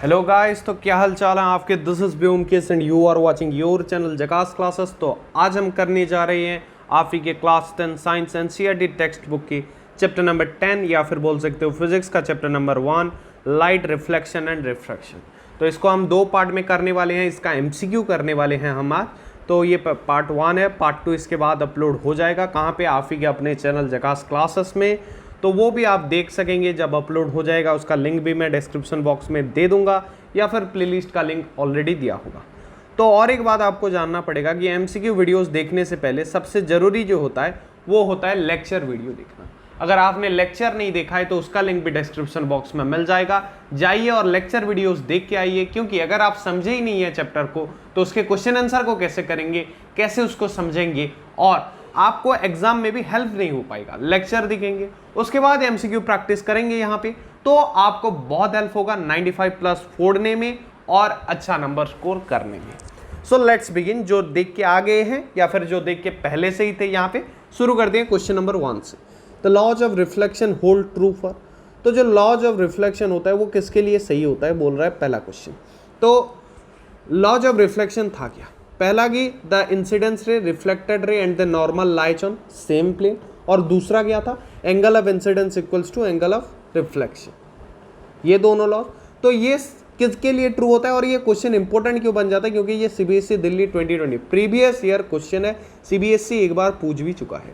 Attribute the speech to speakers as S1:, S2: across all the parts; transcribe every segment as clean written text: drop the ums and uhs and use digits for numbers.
S1: Hello guys, तो क्या हाल चाल है आपके। This is Byomkesh and you are watching your channel Jhakaas classes. तो आज हम करने जा रहे हैं आप ही के class 10 science NCERT text book की चैप्टर नंबर 10 या फिर बोल सकते हो फिजिक्स का chapter number 1 light reflection and refraction. तो इसको हम दो पार्ट में करने वाले हैं, इसका एमसीक्यू करने वाले हैं हम आज। तो ये पार्ट 1 है, पार्ट 2 इसके बाद अपलोड हो जाएगा। कहाँ पे? आप ही के अपने चैनल जकास क्लासेस में। तो वो भी आप देख सकेंगे जब अपलोड हो जाएगा। उसका लिंक भी मैं डिस्क्रिप्शन बॉक्स में दे दूंगा या फिर प्लेलिस्ट का लिंक ऑलरेडी दिया होगा। तो और एक बात आपको जानना पड़ेगा कि एमसीक्यू वीडियोस देखने से पहले सबसे ज़रूरी जो होता है वो होता है लेक्चर वीडियो देखना। अगर आपने लेक्चर नहीं देखा है तो उसका लिंक भी डिस्क्रिप्शन बॉक्स में मिल जाएगा, जाइए और लेक्चर वीडियोस देख के आइए। क्योंकि अगर आप समझे ही नहीं है चैप्टर को तो उसके क्वेश्चन आंसर को कैसे करेंगे, कैसे उसको समझेंगे, और आपको एग्जाम में भी हेल्प नहीं हो पाएगा। लेक्चर दिखेंगे, उसके बाद एमसीक्यू प्रैक्टिस करेंगे यहाँ पे, तो आपको बहुत हेल्प होगा 95+ फोड़ने में और अच्छा नंबर स्कोर करने में। So let's begin. जो देख के आ गए हैं या फिर जो देख के पहले से ही थे यहाँ पे, शुरू कर दें क्वेश्चन नंबर 1 से। The laws of reflection hold true for. तो जो लॉज ऑफ रिफ्लेक्शन होता है वो किसके लिए सही होता है, बोल रहा है पहला क्वेश्चन। तो लॉज ऑफ रिफ्लेक्शन था क्या? पहला कि the incidence ray, reflected ray and the normal light on same plane. और दूसरा क्या था? Angle of incidence equals to angle of reflection. ये दोनों लॉ। तो ये किसके लिए ट्रू होता है और ये क्वेश्चन इंपॉर्टेंट क्यों बन जाता है? क्योंकि ये CBSE Delhi 2020 previous year question है, सीबीएसई एक बार पूछ भी चुका है।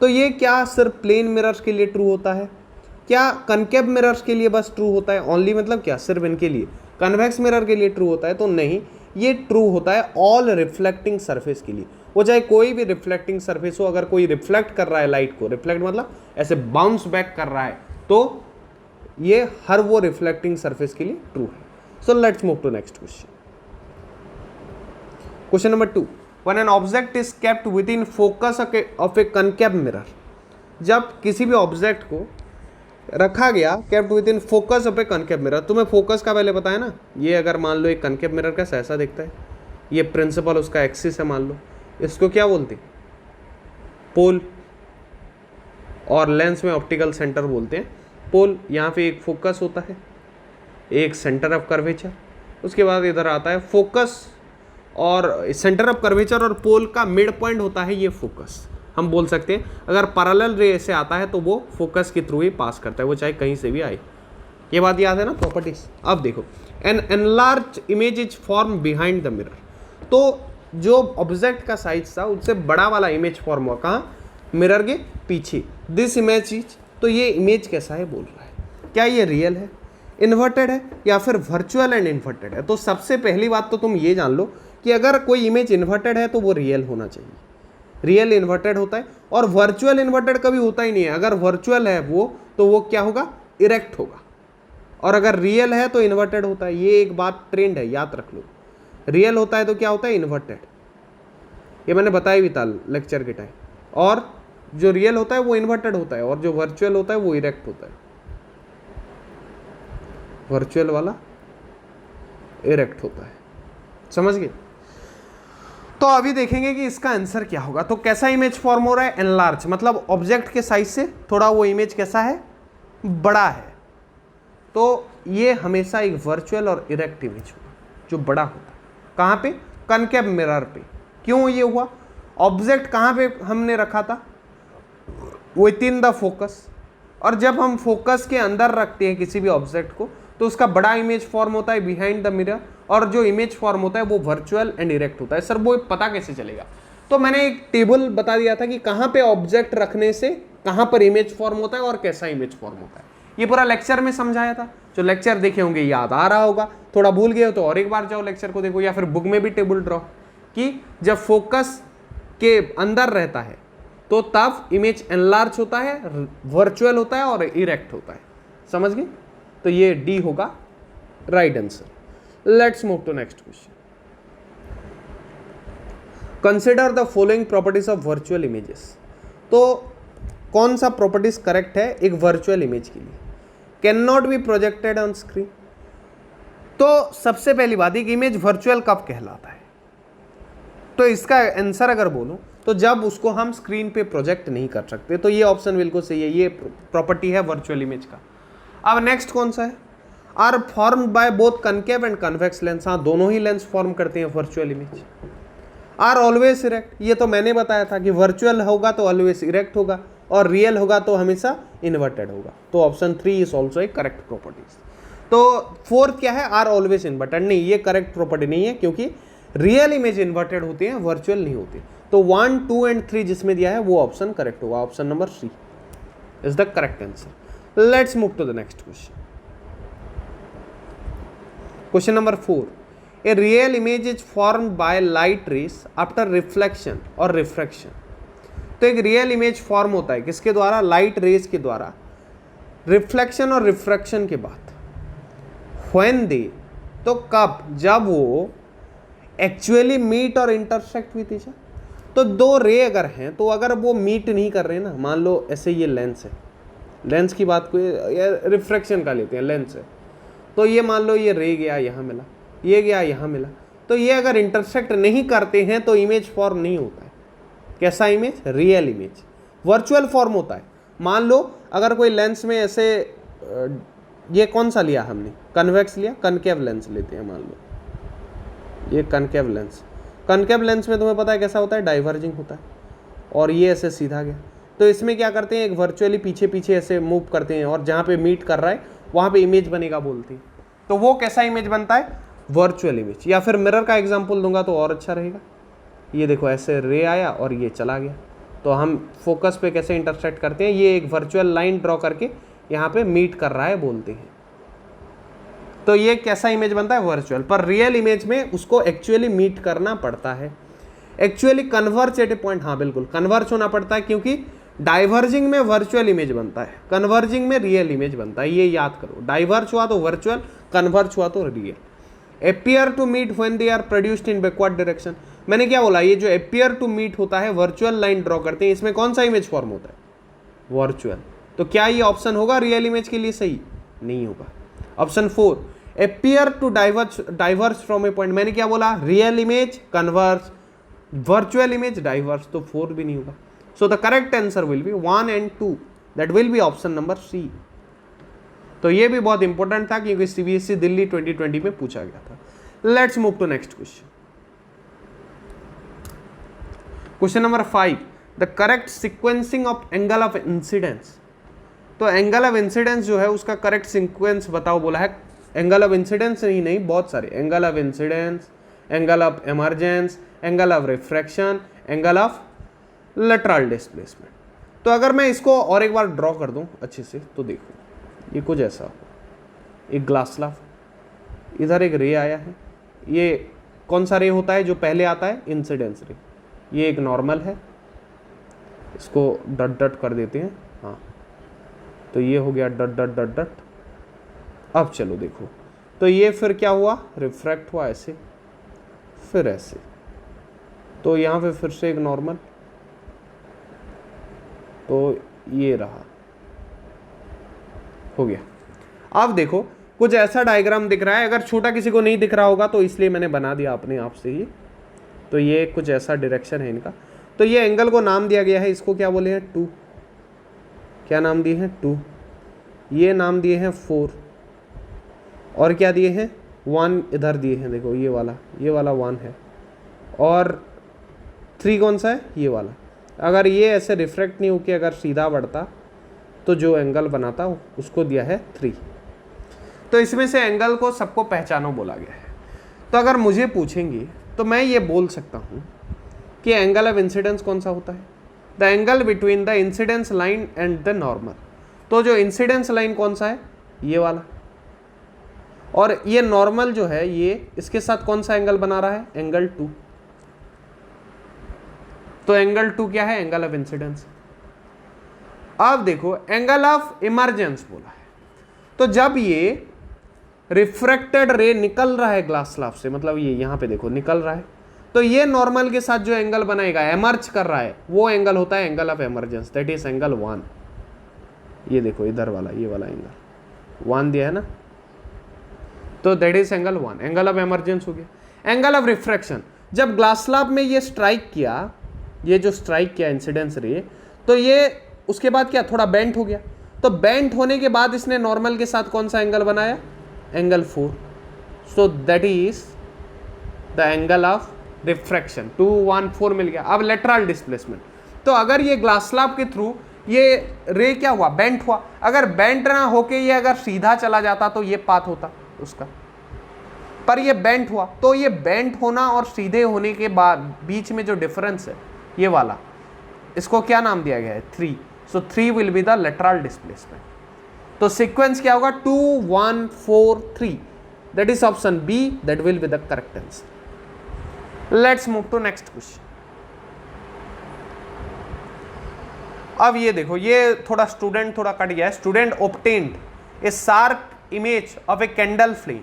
S1: तो ये क्या सिर्फ प्लेन मिरर्स के लिए ट्रू होता है? क्या कनकेव मिरर्स के लिए बस ट्रू होता है? ओनली मतलब क्या सिर्फ इनके लिए? कन्वेक्स मिरर के लिए ट्रू होता है? तो नहीं, ये ट्रू होता है ऑल रिफ्लेक्टिंग सरफेस के लिए। वो चाहे कोई भी रिफ्लेक्टिंग सरफेस हो, अगर कोई रिफ्लेक्ट कर रहा है लाइट को, रिफ्लेक्ट मतलब ऐसे बाउंस बैक कर रहा है, तो ये हर वो रिफ्लेक्टिंग सरफेस के लिए ट्रू है। So let's move to next question. Question number 2, when an object is kept within focus of a concave mirror. जब किसी भी ऑब्जेक्ट को रखा गया kept within focus of a concave mirror. तुम्हें फोकस का पहले पता है ना, ये अगर मान लो एक कनकेव मिरर कैसा ऐसा दिखता है, ये प्रिंसिपल उसका एक्सिस है मान लो, इसको क्या बोलते हैं? पोल। और लेंस में ऑप्टिकल सेंटर बोलते हैं। पोल, यहाँ पे एक फोकस होता है, एक सेंटर ऑफ कर्वेचर, उसके बाद इधर आता है फोकस और सेंटर ऑफ कर्वेचर, और पोल का मिड पॉइंट होता है ये फोकस। हम बोल सकते हैं अगर पैरेलल रे से आता है तो वो फोकस के थ्रू ही पास करता है, वो चाहे कहीं से भी आए। ये बात याद है ना, प्रॉपर्टीज। अब देखो, an enlarge image is form behind the mirror. तो जो ऑब्जेक्ट का साइज था उससे बड़ा वाला इमेज फॉर्म हुआ कहाँ? मिरर के पीछे। दिस इमेज इज, तो ये इमेज कैसा है बोल रहा है? क्या ये रियल है, इन्वर्टेड है, या फिर वर्चुअल एंड इन्वर्टेड है? तो सबसे पहली बात तो तुम ये जान लो कि अगर कोई इमेज इन्वर्टेड है तो वो रियल होना चाहिए। रियल इन्वर्टेड होता है, और वर्चुअल इन्वर्टेड कभी होता ही नहीं है। अगर वर्चुअल है वो, तो वो क्या होगा? इरेक्ट होगा। और अगर रियल है तो इन्वर्टेड होता है। ये एक बात ट्रेंड है, याद रख लो। रियल होता है तो क्या होता है? इन्वर्टेड। ये मैंने बताया भी था लेक्चर के टाइम। और जो रियल होता है वो इन्वर्टेड होता है, और जो वर्चुअल होता है वो इरेक्ट होता है। वर्चुअल वाला इरेक्ट होता है, समझ गए? तो अभी देखेंगे कि इसका आंसर क्या होगा। तो कैसा इमेज फॉर्म हो रहा है? एनलार्ज, मतलब ऑब्जेक्ट के साइज से थोड़ा वो इमेज कैसा है? बड़ा है। तो ये हमेशा एक वर्चुअल और इरेक्ट इमेज होगा जो बड़ा होता है। कहाँ पे? कनकेव मिरर पे। क्यों ये हुआ? ऑब्जेक्ट कहाँ पे हमने रखा था? With in the focus. और जब हम फोकस के अंदर रखते हैं किसी भी ऑब्जेक्ट को तो उसका बड़ा इमेज फॉर्म होता है बिहाइंड द मिरर, और जो इमेज फॉर्म होता है वो वर्चुअल एंड इरेक्ट होता है। सर वो पता कैसे चलेगा? तो मैंने एक टेबल बता दिया था कि कहाँ पे ऑब्जेक्ट रखने से कहाँ पर इमेज फॉर्म होता है और कैसा इमेज फॉर्म होता है। ये पूरा लेक्चर में समझाया था। जो लेक्चर देखे होंगे याद आ रहा होगा, थोड़ा भूल गए हो तो और एक बार जाओ लेक्चर को देखो, या फिर बुक में भी टेबल ड्रॉ कि जब फोकस के अंदर रहता है तो तब इमेज एनलार्ज होता है, वर्चुअल होता है और इरेक्ट होता है। समझ गए? तो ये डी होगा right answer. Let's move to next question. Consider the following properties of virtual images. तो कौन सा प्रॉपर्टीज करेक्ट है एक वर्चुअल इमेज के लिए? Can not be projected on screen. तो सबसे पहली बात, एक इमेज वर्चुअल कब कहलाता है? तो इसका आंसर अगर बोलूं तो जब उसको हम स्क्रीन पे प्रोजेक्ट नहीं कर सकते। तो ये ऑप्शन बिल्कुल सही है, ये प्रॉपर्टी है वर्चुअल इमेज का। अब नेक्स्ट कौन सा है? Are formed by both concave and convex lens, हाँ दोनों ही लेंस फॉर्म करते हैं virtual image. Are always erect, ये तो मैंने बताया था कि वर्चुअल होगा तो ऑलवेज इरेक्ट होगा और रियल होगा तो हमेशा इन्वर्टेड होगा। तो option 3 is also A correct properties. तो फोर्थ क्या है, आर ऑलवेज इन्वर्टेड, नहीं ये करेक्ट प्रॉपर्टी नहीं है क्योंकि रियल इमेज इन्वर्टेड होती है, वर्चुअल नहीं होती। तो 1, 2 एंड 3 जिसमें दिया है वो ऑप्शन करेक्ट होगा, option number C is the correct answer. Let's move to the next question. Question number 4, a real image is formed by light rays after reflection और रिफ्रैक्शन। तो एक रियल इमेज फॉर्म होता है किसके द्वारा, light rays के द्वारा, reflection और रिफ्रैक्शन के बाद। व्हेन दे, तो कब, जब वो एक्चुअली मीट और इंटरसेक्ट विद ईच अदर। तो दो रे अगर हैं तो अगर वो मीट नहीं कर रहे ना, मान लो ऐसे ये लेंस है, लेंस की बात कोई रिफ्रैक्शन का लेते हैं, लेंस है, तो ये मान लो ये रे गया यहाँ मिला, ये गया यहाँ मिला, तो ये अगर इंटरसेक्ट नहीं करते हैं तो इमेज फॉर्म नहीं होता है। कैसा image, real image. Virtual form होता है। मान लो अगर कोई लेंस में ऐसे, ये कौन सा लिया हमने, कन्वेक्स लिया, कनकेव लेंस लेते हैं, मान लो ये कनकेव लेंस। कनकेव लेंस में तुम्हें पता है कैसा होता है, डाइवर्जिंग होता है, और ये ऐसे सीधा गया। तो इसमें क्या करते हैं, एक वर्चुअली पीछे पीछे ऐसे मूव करते हैं और जहाँ पे मीट कर रहा है वहाँ पे इमेज बनेगा बोलते हैं। तो वो कैसा इमेज बनता है, वर्चुअल इमेज। या फिर मिरर का एग्जांपल दूंगा तो और अच्छा रहेगा। ये देखो ऐसे रे आया और ये चला गया, तो हम फोकस पे कैसे इंटरसेक्ट करते हैं, ये एक वर्चुअल लाइन ड्रॉ करके यहाँ पे मीट कर रहा है बोलते हैं। तो ये कैसा इमेज बनता है, वर्चुअल। पर रियल इमेज में उसको एक्चुअली मीट करना पड़ता है, actually converge at a point, हाँ बिल्कुल कन्वर्ज होना पड़ता है, क्योंकि डाइवर्जिंग में वर्चुअल इमेज बनता है, कन्वर्जिंग में रियल इमेज बनता है। ये याद करो, डाइवर्ज हुआ तो वर्चुअल, कन्वर्ज हुआ तो real. Appear to meet when they are produced in backward direction, मैंने क्या बोला, ये जो एपियर टू मीट होता है, वर्चुअल लाइन ड्रॉ करते हैं, इसमें कौन सा इमेज फॉर्म होता है, वर्चुअल। तो क्या ये ऑप्शन होगा रियल इमेज के लिए सही, नहीं होगा। Option 4, appear to diverge from a point, मैंने क्या बोला, real image converge, virtual image diverge, तो 4 भी नहीं होगा। So the correct answer will be 1 and 2, that will be option number C. तो ये भी बहुत इंपॉर्टेंट था क्योंकि सीबीएसई दिल्ली 2020 में पूछा गया था। Let's move to next question. Question number 5, the correct sequencing of angle of incidence. तो एंगल ऑफ इंसिडेंस जो है उसका करेक्ट सीक्वेंस बताओ बोला है। एंगल ऑफ इंसिडेंस ही नहीं, बहुत सारे, angle of incidence, angle of emergence, angle of refraction, angle of lateral displacement. तो अगर मैं इसको और एक बार ड्रॉ कर दूं अच्छे से तो देखो, ये कुछ ऐसा हो, एक ग्लास स्लाब, इधर एक रे आया है, ये कौन सा रे होता है जो पहले आता है, इंसिडेंस रे। ये एक नॉर्मल है, इसको डट डट कर देते हैं, हाँ तो ये हो गया डट डट डट डट। अब चलो देखो, तो ये फिर क्या हुआ, रिफ्रैक्ट हुआ ऐसे, फिर ऐसे, तो यहाँ पे फिर से एक नॉर्मल, तो ये रहा, हो गया। अब देखो कुछ ऐसा डायग्राम दिख रहा है, अगर छोटा किसी को नहीं दिख रहा होगा तो इसलिए मैंने बना दिया अपने आप से ही। तो ये कुछ ऐसा डायरेक्शन है इनका। तो ये एंगल को नाम दिया गया है, इसको क्या बोले हैं, 2। क्या नाम दिए हैं, 2। ये नाम दिए हैं 4, और क्या दिए हैं, 1 इधर दिए हैं, देखो ये वाला 1 है, और 3 कौन सा है, ये वाला। अगर ये ऐसे रिफ्रैक्ट नहीं होके अगर सीधा बढ़ता तो जो एंगल बनाता उसको दिया है 3। तो इसमें से एंगल को सबको पहचानो बोला गया है। तो अगर मुझे पूछेंगे तो मैं ये बोल सकता हूँ कि एंगल ऑफ इंसिडेंस कौन सा होता है, the angle between the incidence line and the normal. तो जो इंसिडेंस लाइन कौन सा है, ये वाला, और ये नॉर्मल जो है ये, इसके साथ कौन सा एंगल बना रहा है, एंगल 2। तो एंगल 2 क्या है, एंगल ऑफ इंसिडेंस। अब देखो एंगल ऑफ इमर्जेंस बोला है, तो जब ये रिफ्रैक्टेड रे निकल रहा है ग्लास स्लैब से, मतलब ये यहाँ पे देखो निकल रहा है, तो ये नॉर्मल के साथ जो एंगल बनाएगा, एमर्ज कर रहा है, वो एंगल होता है angle of emergence, that is angle 1। ये देखो इधर वाला, ये वाला एंगल 1 दिया है ना, तो that is angle 1, angle of emergence हो गया। एंगल ऑफ रिफ्रैक्शन, जब ग्लास स्लैब में ये स्ट्राइक किया, ये जो स्ट्राइक किया इंसिडेंस रे, तो ये उसके बाद क्या, थोड़ा बेंट हो गया। तो बेंट होने के बाद इसने नॉर्मल के साथ कौन सा एंगल बनाया, angle 4, so that is the angle of refraction 214 मिल गया। अब लेटरल डिस्प्लेसमेंट, तो अगर ये ग्लास स्लैब के थ्रू ये रे क्या हुआ, बेंट हुआ, अगर बेंट ना होके ये अगर सीधा चला जाता तो ये पाथ होता उसका, पर ये बेंट हुआ, तो ये बेंट होना और सीधे होने के बाद बीच में जो डिफरेंस है ये वाला, इसको क्या नाम दिया गया है 3, so 3 will be the lateral displacement. तो सीक्वेंस क्या होगा 2 1 4 3, that is option B, that will be the correct answer. Let's move to next question. अब ये देखो, ये थोड़ा स्टूडेंट थोड़ा कट गया है। Student obtained A sharp image of a candle flame,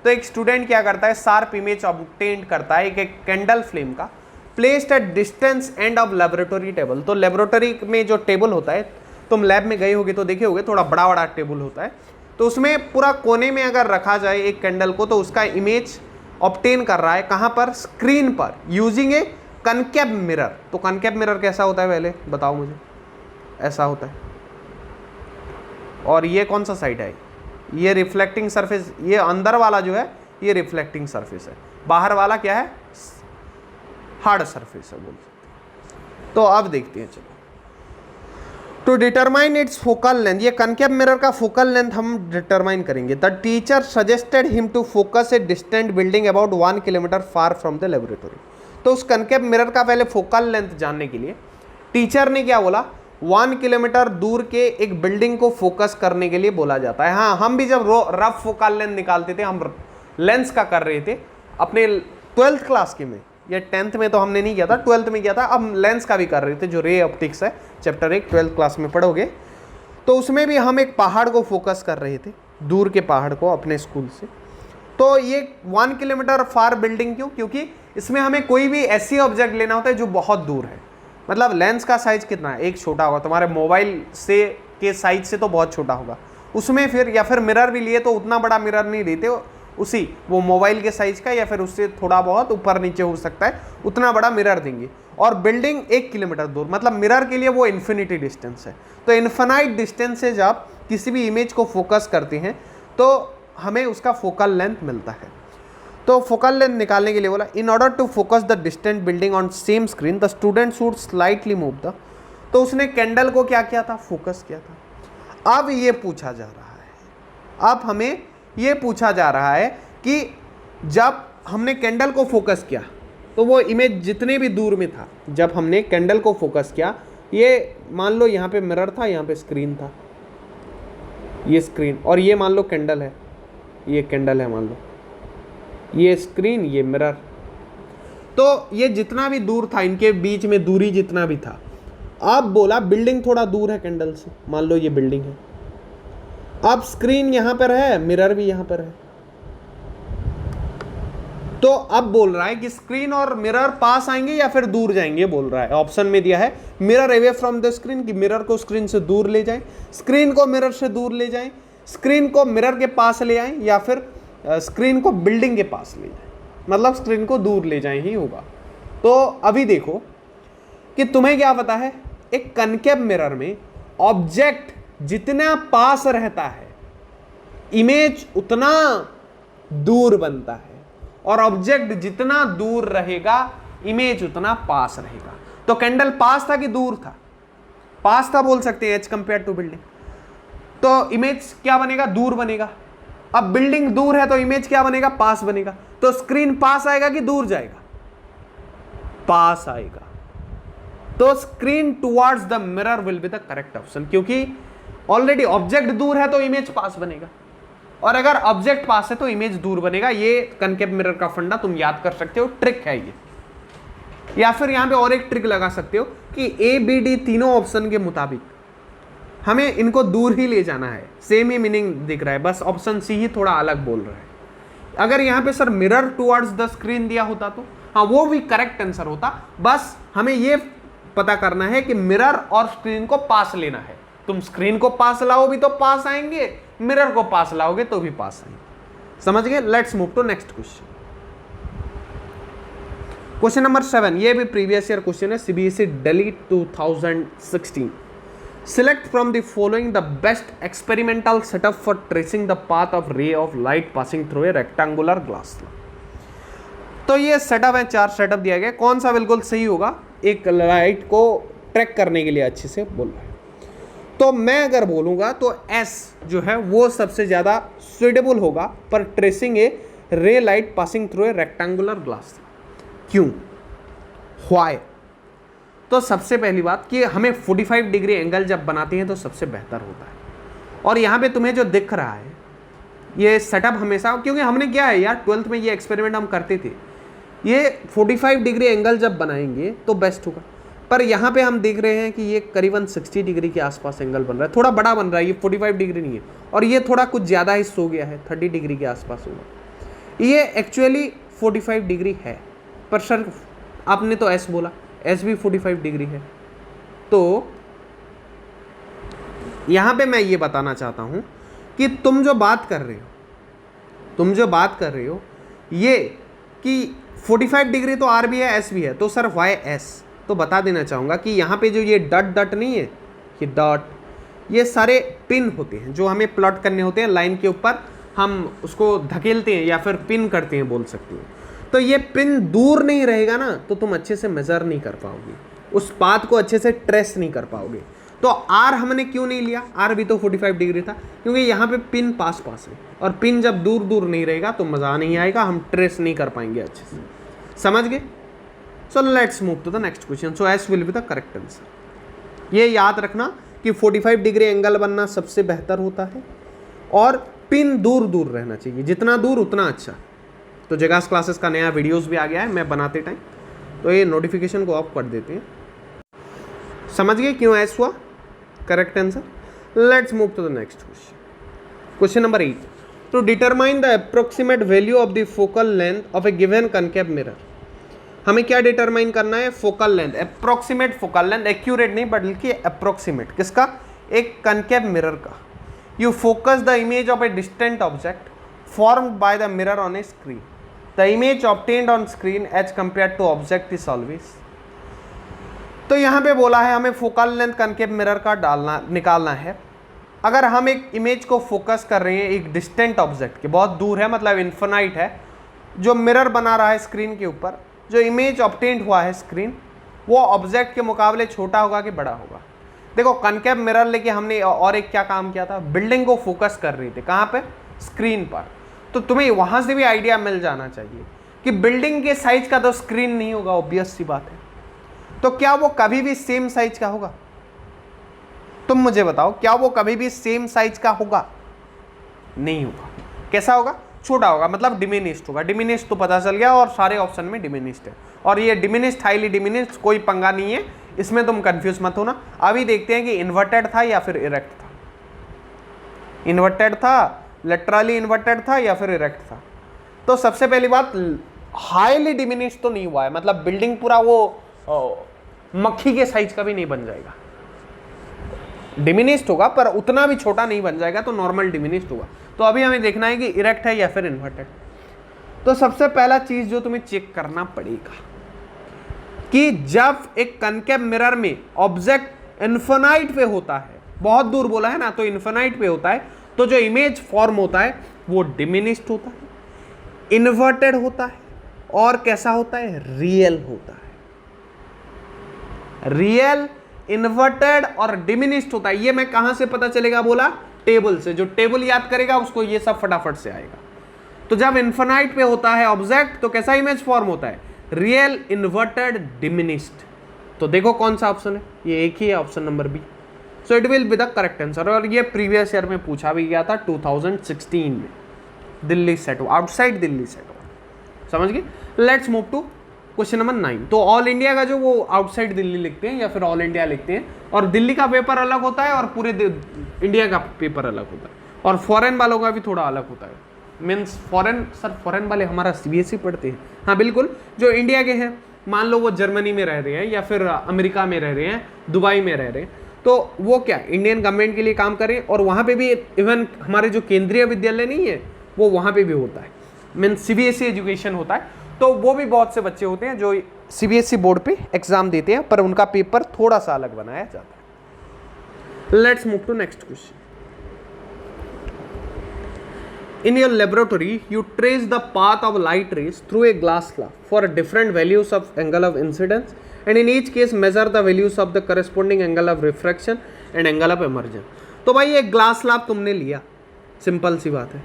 S1: तो एक स्टूडेंट क्या करता है, शार्प इमेज ऑब्टेन्ड करता है एक कैंडल फ्लेम का, placed at distance end of laboratory table. तो लेबोरेटरी में जो टेबल होता है, तुम लैब में गए होगे तो देखे होगे, थोड़ा बड़ा बड़ा टेबल होता है, तो उसमें पूरा कोने में अगर रखा जाए एक कैंडल को, तो उसका इमेज ऑब्टेन कर रहा है कहाँ पर, स्क्रीन पर, यूजिंग ए कनकेव मिरर। तो कनकेव मिरर कैसा होता है पहले बताओ मुझे, ऐसा होता है, और ये कौन सा साइड है, ये रिफ्लेक्टिंग सरफेस, ये अंदर वाला जो है ये रिफ्लेक्टिंग सरफेस है, बाहर वाला क्या है, हार्ड सरफेस है बोल सकते। तो अब देखते हैं, चलो, to determine its focal length, ये कनकेव मिरर का फोकल लेंथ हम डिटरमाइन करेंगे। The teacher suggested him to focus a distant building about 1 kilometre far from the laboratory. तो उस कनकेव मिरर का पहले फोकल लेंथ जानने के लिए टीचर ने क्या बोला, 1 किलोमीटर दूर के एक बिल्डिंग को फोकस करने के लिए बोला जाता है। हाँ, हम भी जब रफ फोकल लेंथ निकालते थे, हम लेंस का कर रहे थे अपने 12th क्लास के में, ये 10th में तो हमने नहीं किया था, 12th में किया था, अब लेंस का भी कर रहे थे, जो रे ऑप्टिक्स है, चैप्टर 1 12th क्लास में पढ़ोगे। तो उसमें भी हम एक पहाड़ को फोकस कर रहे थे, दूर के पहाड़ को अपने स्कूल से। तो ये 1 किलोमीटर फार बिल्डिंग क्यों, क्योंकि इसमें हमें कोई भी ऐसी ऑब्जेक्ट लेना होता है जो बहुत दूर है। मतलब लेंस का साइज कितना है, एक छोटा होगा, तुम्हारे मोबाइल से के साइज से तो बहुत छोटा होगा, उसमें फिर या फिर मिरर भी लिए तो उतना बड़ा मिरर नहीं लेते, उसी वो मोबाइल के साइज का या फिर उससे थोड़ा बहुत ऊपर नीचे हो सकता है, उतना बड़ा मिरर देंगे। और बिल्डिंग 1 किलोमीटर दूर, मतलब मिरर के लिए वो इन्फिनिटी डिस्टेंस है। तो इन्फिनाइट डिस्टेंस से जब किसी भी इमेज को फोकस करते हैं तो हमें उसका फोकल लेंथ मिलता है। तो फोकल लेंथ निकालने के लिए बोला, in order to focus the distant building on same screen the student should slightly move the, तो उसने कैंडल को क्या किया था, फोकस किया था। अब ये पूछा जा रहा है, अब हमें ये पूछा जा रहा है कि जब हमने कैंडल को फोकस किया तो वो इमेज जितने भी दूर में था, जब हमने कैंडल को फोकस किया, ये मान लो यहाँ पे मिरर था, यहाँ पे स्क्रीन था, ये स्क्रीन, और ये मान लो कैंडल है, ये कैंडल है मान लो, ये स्क्रीन, ये मिरर। तो ये जितना भी दूर था, इनके बीच में दूरी जितना भी था, अब बोला बिल्डिंग थोड़ा दूर है कैंडल से, मान लो ये बिल्डिंग है, अब स्क्रीन यहां पर है, मिरर भी यहां पर है, तो अब बोल रहा है कि स्क्रीन और मिरर पास आएंगे या फिर दूर जाएंगे, बोल रहा है। ऑप्शन में दिया है mirror away from the screen, कि मिरर को स्क्रीन से दूर ले जाएं, स्क्रीन को मिरर से दूर ले जाएं, स्क्रीन को मिरर के पास ले आएं, या फिर स्क्रीन को बिल्डिंग के पास ले जाएं, मतलब स्क्रीन को दूर ले जाएं ही होगा। तो अभी देखो कि तुम्हें क्या पता है, एक कनकेव मिरर में ऑब्जेक्ट जितना पास रहता है इमेज उतना दूर बनता है, और ऑब्जेक्ट जितना दूर रहेगा इमेज उतना पास रहेगा। तो कैंडल पास था कि दूर था, पास था बोल सकते हैं एज कंपेयर टू बिल्डिंग, तो इमेज क्या बनेगा, दूर बनेगा। अब बिल्डिंग दूर है तो इमेज क्या बनेगा, पास बनेगा। तो स्क्रीन पास आएगा कि दूर जाएगा, पास आएगा। तो screen towards the mirror will be the correct option, क्योंकि ऑलरेडी ऑब्जेक्ट दूर है तो इमेज पास बनेगा, और अगर ऑब्जेक्ट पास है तो इमेज दूर बनेगा। ये कनकेव मिरर का फंडा तुम याद कर सकते हो, ट्रिक है ये। या फिर यहां पे और एक ट्रिक लगा सकते हो कि ए बी डी तीनों ऑप्शन के मुताबिक हमें इनको दूर ही ले जाना है, सेम ही मीनिंग दिख रहा है, बस ऑप्शन सी ही थोड़ा अलग बोल रहा है। अगर यहाँ पे sir mirror towards the screen दिया होता तो हाँ वो भी करेक्ट आंसर होता, बस हमें ये पता करना है कि मिरर और स्क्रीन को पास लेना है। तुम स्क्रीन को पास लाओ भी तो पास आएंगे, मिरर को पास लाओगे तो भी पास आएंगे। समझ गए? Let's move to next question. Question number 7, ये भी प्रीवियस ईयर क्वेश्चन है, CBSE Delhi 2016। Select from the following the best experimental setup for tracing the path of ray of light passing through a rectangular glass. तो ये setup है, 4 setup दिया गया, कौन सा बिल्कुल सही होगा एक लाइट को ट्रैक करने के लिए अच्छे से बोल रहा है। तो मैं अगर बोलूँगा तो एस जो है वो सबसे ज़्यादा सुटेबल होगा पर ट्रेसिंग ए रे light passing through a rectangular glass. क्यों, व्हाई? तो सबसे पहली बात कि हमें 45 डिग्री एंगल जब बनाते हैं तो सबसे बेहतर होता है। और यहाँ पे तुम्हें जो दिख रहा है ये सेटअप हमेशा, क्योंकि हमने क्या है यार 12th में ये एक्सपेरिमेंट हम करते थे, ये 45 डिग्री एंगल जब बनाएंगे तो बेस्ट होगा। पर यहाँ पे हम देख रहे हैं कि ये करीबन 60 डिग्री के आसपास एंगल बन रहा है, थोड़ा बड़ा बन रहा है, ये 45 डिग्री नहीं है, और ये थोड़ा कुछ ज़्यादा ही सो गया है, 30 डिग्री के आसपास होगा। ये एक्चुअली 45 डिग्री है, पर सर आपने तो एस बोला, एस भी 45 डिग्री है। तो यहाँ पे मैं ये बताना चाहता हूँ कि तुम जो बात कर रहे हो ये कि 45 डिग्री तो आर भी है एस भी है, तो सर वाई एस? तो बता देना चाहूँगा कि यहाँ पे जो ये डट नहीं है, ये डॉट, ये सारे पिन होते हैं जो हमें प्लॉट करने होते हैं लाइन के ऊपर, हम उसको धकेलते हैं या फिर पिन करते हैं बोल सकते हैं। तो ये पिन दूर नहीं रहेगा ना तो तुम अच्छे से मेजर नहीं कर पाओगे, उस पाथ को अच्छे से ट्रेस नहीं कर पाओगे। तो आर हमने क्यों नहीं लिया, आर भी तो 45 डिग्री था, क्योंकि यहाँ पे पिन पास है, और पिन जब दूर दूर नहीं रहेगा तो मज़ा नहीं आएगा, हम ट्रेस नहीं कर पाएंगे अच्छे से। समझ गए? So let's move to the next question. So S will be the correct answer. ये याद रखना कि 45 डिग्री एंगल बनना सबसे बेहतर होता है और पिन दूर दूर रहना चाहिए, जितना दूर उतना अच्छा। तो जगास क्लासेस का नया वीडियोस भी आ गया है मैं बनाते टाइम, तो ये नोटिफिकेशन को ऑफ कर देते हैं। समझ गए क्यों एस हुआ correct answer? Let's move to the next question. Question number 8, to determine the approximate value of the focal length of a given concave mirror. हमें क्या डिटरमाइन करना है? Focal length, approximate focal length, accurate नहीं बल्कि approximate. किसका? एक concave mirror का। You focus the image of a distant object formed by the mirror on a screen. The image obtained on screen as compared to object is always। तो यहाँ पे बोला है हमें फोकल लेंथ कनकेव मिरर का निकालना है। अगर हम एक इमेज को फोकस कर रहे हैं एक डिस्टेंट ऑब्जेक्ट के, बहुत दूर है मतलब इन्फिनाइट है, जो मिरर बना रहा है स्क्रीन के ऊपर, जो इमेज ऑब्टेन्ड हुआ है स्क्रीन, वो ऑब्जेक्ट के मुकाबले छोटा होगा कि बड़ा होगा? देखो कनकेव मिरर लेके हमने और एक क्या काम किया था, बिल्डिंग को फोकस कर रहे थे, कहाँ पे? स्क्रीन पर। तो तुम्हें वहां से भी आइडिया मिल जाना चाहिए कि बिल्डिंग के साइज का तो स्क्रीन नहीं होगा, ऑब्वियस सी बात है। तो क्या वो कभी भी सेम साइज का होगा? तुम मुझे बताओ, क्या वो कभी भी सेम साइज का होगा? नहीं होगा। कैसा होगा? छोटा होगा, मतलब डिमिनिश्ड होगा। डिमिनिश्ड तो पता चल गया, और सारे ऑप्शन में डिमिनिश्ड है, और ये डिमिनिश्ड हाईली डिमिनिश्ड कोई पंगा नहीं है, इसमें तुम कंफ्यूज मत होना। अभी देखते हैं कि इन्वर्टेड था या फिर इरेक्ट था। इन्वर्टेड था, लेटरली इन्वर्टेड था या फिर इरेक्ट था। तो सबसे पहली बात, हाईली डिमिनिश तो नहीं हुआ है, मतलब बिल्डिंग पूरा वो मक्खी के साइज का भी नहीं बन जाएगा। डिमिनिश्ड होगा पर उतना भी छोटा नहीं बन जाएगा, तो नॉर्मल डिमिनिश्ड होगा। तो अभी हमें देखना है कि इरेक्ट है या फिर इन्वर्टेड। तो सबसे पहला चीज जो तुम्हें चेक करना पड़ेगा कि जब एक कनकेव मिरर में ऑब्जेक्ट इन्फिनाइट पे होता है, बहुत दूर बोला है ना, तो इन्फिनाइट पे होता है, तो जो इमेज फॉर्म होता है वो डिमिनिश्ड होता है, इन्वर्टेड होता है, और कैसा होता है? रियल होता है। रियल, इन्वर्टेड और डिमिनिश्ड होता है। ये मैं कहां से पता चलेगा बोला? टेबल से। जो टेबल याद करेगा उसको ये सब फटाफट से आएगा। तो जब इन्फिनाइट पे होता है ऑब्जेक्ट तो कैसा इमेज फॉर्म होता है? Real, inverted, diminished. तो देखो कौन सा ऑप्शन है, ये एक ही है, option number B. So it will be the correct answer. और ये प्रीवियस ईयर में पूछा भी गया था 2016 में, Delhi set, outside Delhi set. समझ गए? Let's move to question number 9। तो ऑल इंडिया का जो वो आउटसाइड दिल्ली लिखते हैं या फिर ऑल इंडिया लिखते हैं, और दिल्ली का पेपर अलग होता है और पूरे इंडिया का पेपर अलग होता है, और फॉरेन वालों का भी थोड़ा अलग होता है। मीन्स फॉरेन, सर फॉरेन वाले हमारा CBSE पढ़ते हैं? हाँ बिल्कुल। जो इंडिया के हैं, मान लो वो जर्मनी में रह रहे हैं या फिर अमेरिका में रह रहे हैं, दुबई में रह रहे हैं, तो वो क्या इंडियन गवर्नमेंट के लिए काम करें, और वहाँ पे भी इवन हमारे जो केंद्रीय विद्यालय नहीं है वो वहाँ पे भी होता है, मीन्स CBSE एजुकेशन होता है। तो वो भी बहुत से बच्चे होते हैं जो CBSE बोर्ड पे एग्जाम देते हैं, पर उनका पेपर थोड़ा सा अलग बनाया जाता है। Let's move to next question. In your laboratory, you trace the path of light rays through a glass slab for different values of angle of incidence, and in each case measure the values of the corresponding angle of refraction and angle of emergence. तो भाई एक glass slab तुमने लिया, simple सी बात है,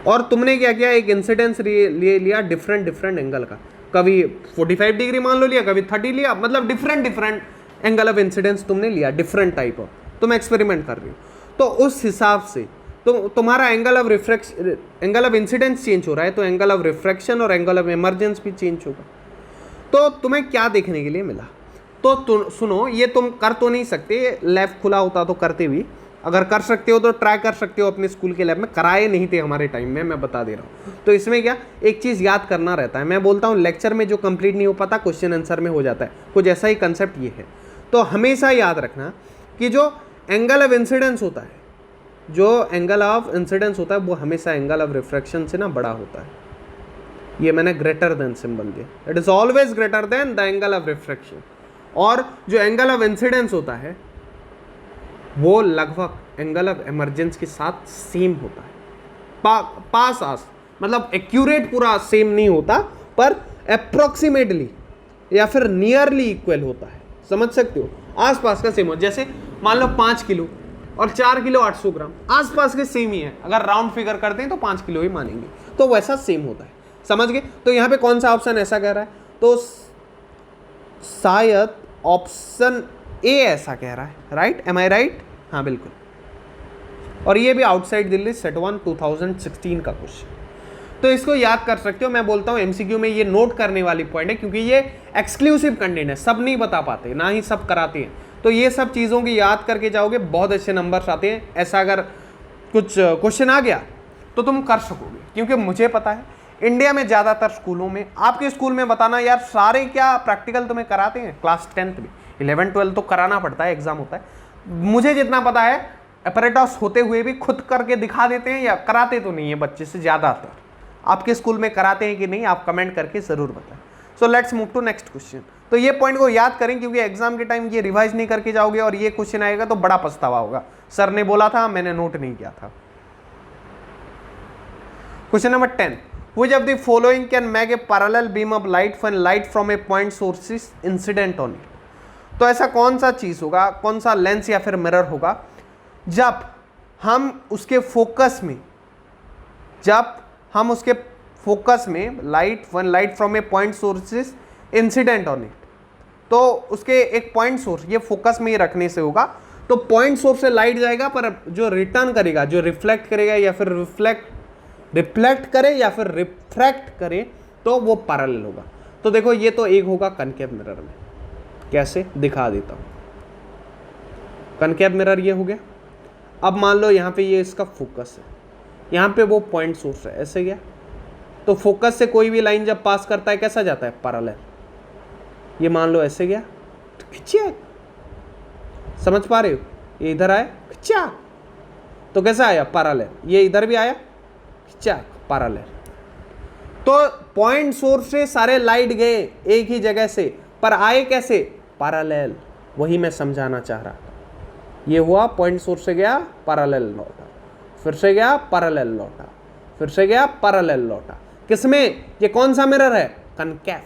S1: और तुमने क्या किया, एक इंसिडेंस लिया डिफरेंट एंगल का, कभी 45 डिग्री मान लो लिया, कभी 30 लिया, मतलब डिफरेंट एंगल ऑफ इंसिडेंस तुमने लिया, डिफरेंट टाइप ऑफ, तुम एक्सपेरिमेंट कर रही हो, तो उस हिसाब से तो तुम्हारा एंगल ऑफ इंसिडेंस चेंज हो रहा है, तो एंगल ऑफ रिफ्रैक्शन और एंगल ऑफ इमर्जेंस भी चेंज होगा। तो तुम्हें क्या देखने के लिए मिला, तो सुनो, ये तुम कर तो नहीं सकते, लैब खुला होता तो करते भी, अगर कर सकते हो तो ट्राई कर सकते हो अपने स्कूल के लैब में, कराए नहीं थे हमारे टाइम में, मैं बता दे रहा हूँ। तो इसमें क्या, एक चीज़ याद करना रहता है, मैं बोलता हूँ लेक्चर में जो कंप्लीट नहीं हो पाता क्वेश्चन आंसर में हो जाता है, कुछ ऐसा ही कंसेप्ट ये है। तो हमेशा याद रखना कि जो एंगल ऑफ इंसिडेंस होता है, वो हमेशा एंगल ऑफ रिफ्रैक्शन से ना बड़ा होता है। ये मैंने ग्रेटर देन सिंबल दिया, it is always greater than the angle of refraction. और जो एंगल ऑफ इंसिडेंस होता है वो लगभग एंगल ऑफ इमर्जेंस के साथ सेम होता है, पास आस, मतलब एक्यूरेट पूरा सेम नहीं होता, पर अप्रोक्सीमेटली या फिर नियरली इक्वल होता है, समझ सकते हो, आसपास का सेम हो। जैसे मान लो 5 किलो और 4 किलो 800 ग्राम आसपास के सेम ही है, अगर राउंड फिगर करते हैं तो 5 किलो ही मानेंगे, तो वैसा सेम होता है, समझ गए। तो यहाँ पे कौन सा ऑप्शन ऐसा कह रहा है, तो शायद ऑप्शन ए ऐसा कह रहा है, राइट, एम आई राइट, हाँ बिल्कुल। और ये भी आउटसाइड दिल्ली सेट 1 2016 का क्वेश्चन, तो इसको याद कर सकते हो। मैं बोलता हूँ एमसीक्यू में ये नोट करने वाली पॉइंट है, क्योंकि ये एक्सक्लूसिव कंटेंट है, सब नहीं बता पाते, ना ही सब कराते हैं, तो ये सब चीज़ों की याद करके जाओगे, बहुत अच्छे नंबर्स आते हैं। ऐसा अगर कुछ क्वेश्चन आ गया तो तुम कर सकोगे, क्योंकि मुझे पता है इंडिया में ज़्यादातर स्कूलों में, आपके स्कूल में बताना यार सारे क्या प्रैक्टिकल तुम्हें कराते हैं, क्लास 10th में, 11 12 तो कराना पड़ता है, एग्जाम होता है। मुझे जितना पता है अपरेटस होते हुए भी खुद करके दिखा देते हैं, या कराते तो नहीं है बच्चे से ज़्यादातर। आपके स्कूल में कराते हैं कि नहीं, आप कमेंट करके ज़रूर बताएं। So let's move to next question. तो ये पॉइंट को याद करें, क्योंकि एग्जाम के टाइम ये रिवाइज नहीं करके जाओगे और ये क्वेश्चन आएगा तो बड़ा पछतावा होगा, सर ने बोला था मैंने नोट नहीं किया था। Question number 10, which of the following can make a parallel beam of light when light from a point source is incident on it? तो ऐसा कौन सा चीज होगा, कौन सा लेंस या फिर मिरर होगा, जब हम उसके फोकस में light from a point source is incident on it, तो उसके एक पॉइंट सोर्स, ये फोकस में ही रखने से होगा, तो पॉइंट सोर्स से लाइट जाएगा, पर जो रिटर्न करेगा, जो रिफ्लेक्ट करेगा या फिर रिफ्लेक्ट करे या फिर रिफ्रैक्ट करे, तो वो पैरेलल होगा। तो देखो ये तो एक होगा कनकेव मिरर में, कैसे दिखा देता हूं। कनकेव मिरर ये हो गया। अब मान लो यहाँ पे ये इसका फोकस है, यहाँ पे वो पॉइंट सोर्स है, ऐसे गया, तो फोकस से कोई भी लाइन जब पास करता है कैसा जाता है, पैरेलल। ये मान लो ऐसे गया, तो खिंचा, समझ पा रहे हो, ये इधर आया खिंचा, तो कैसा आया, पैरेलल। ये इधर भी आया खिंचा, पैरेलल। तो पॉइंट सोर्स से सारे लाइट गए एक ही जगह से, पर आए कैसे, पैरेलल। वही मैं समझाना चाह रहा था। ये हुआ पॉइंट सोर्स से गया पैरेलल लौटा, फिर से गया पैरेलल लौटा, फिर से गया पैरेलल लौटा। किसमें, ये कौन सा मिरर है, कनकेव।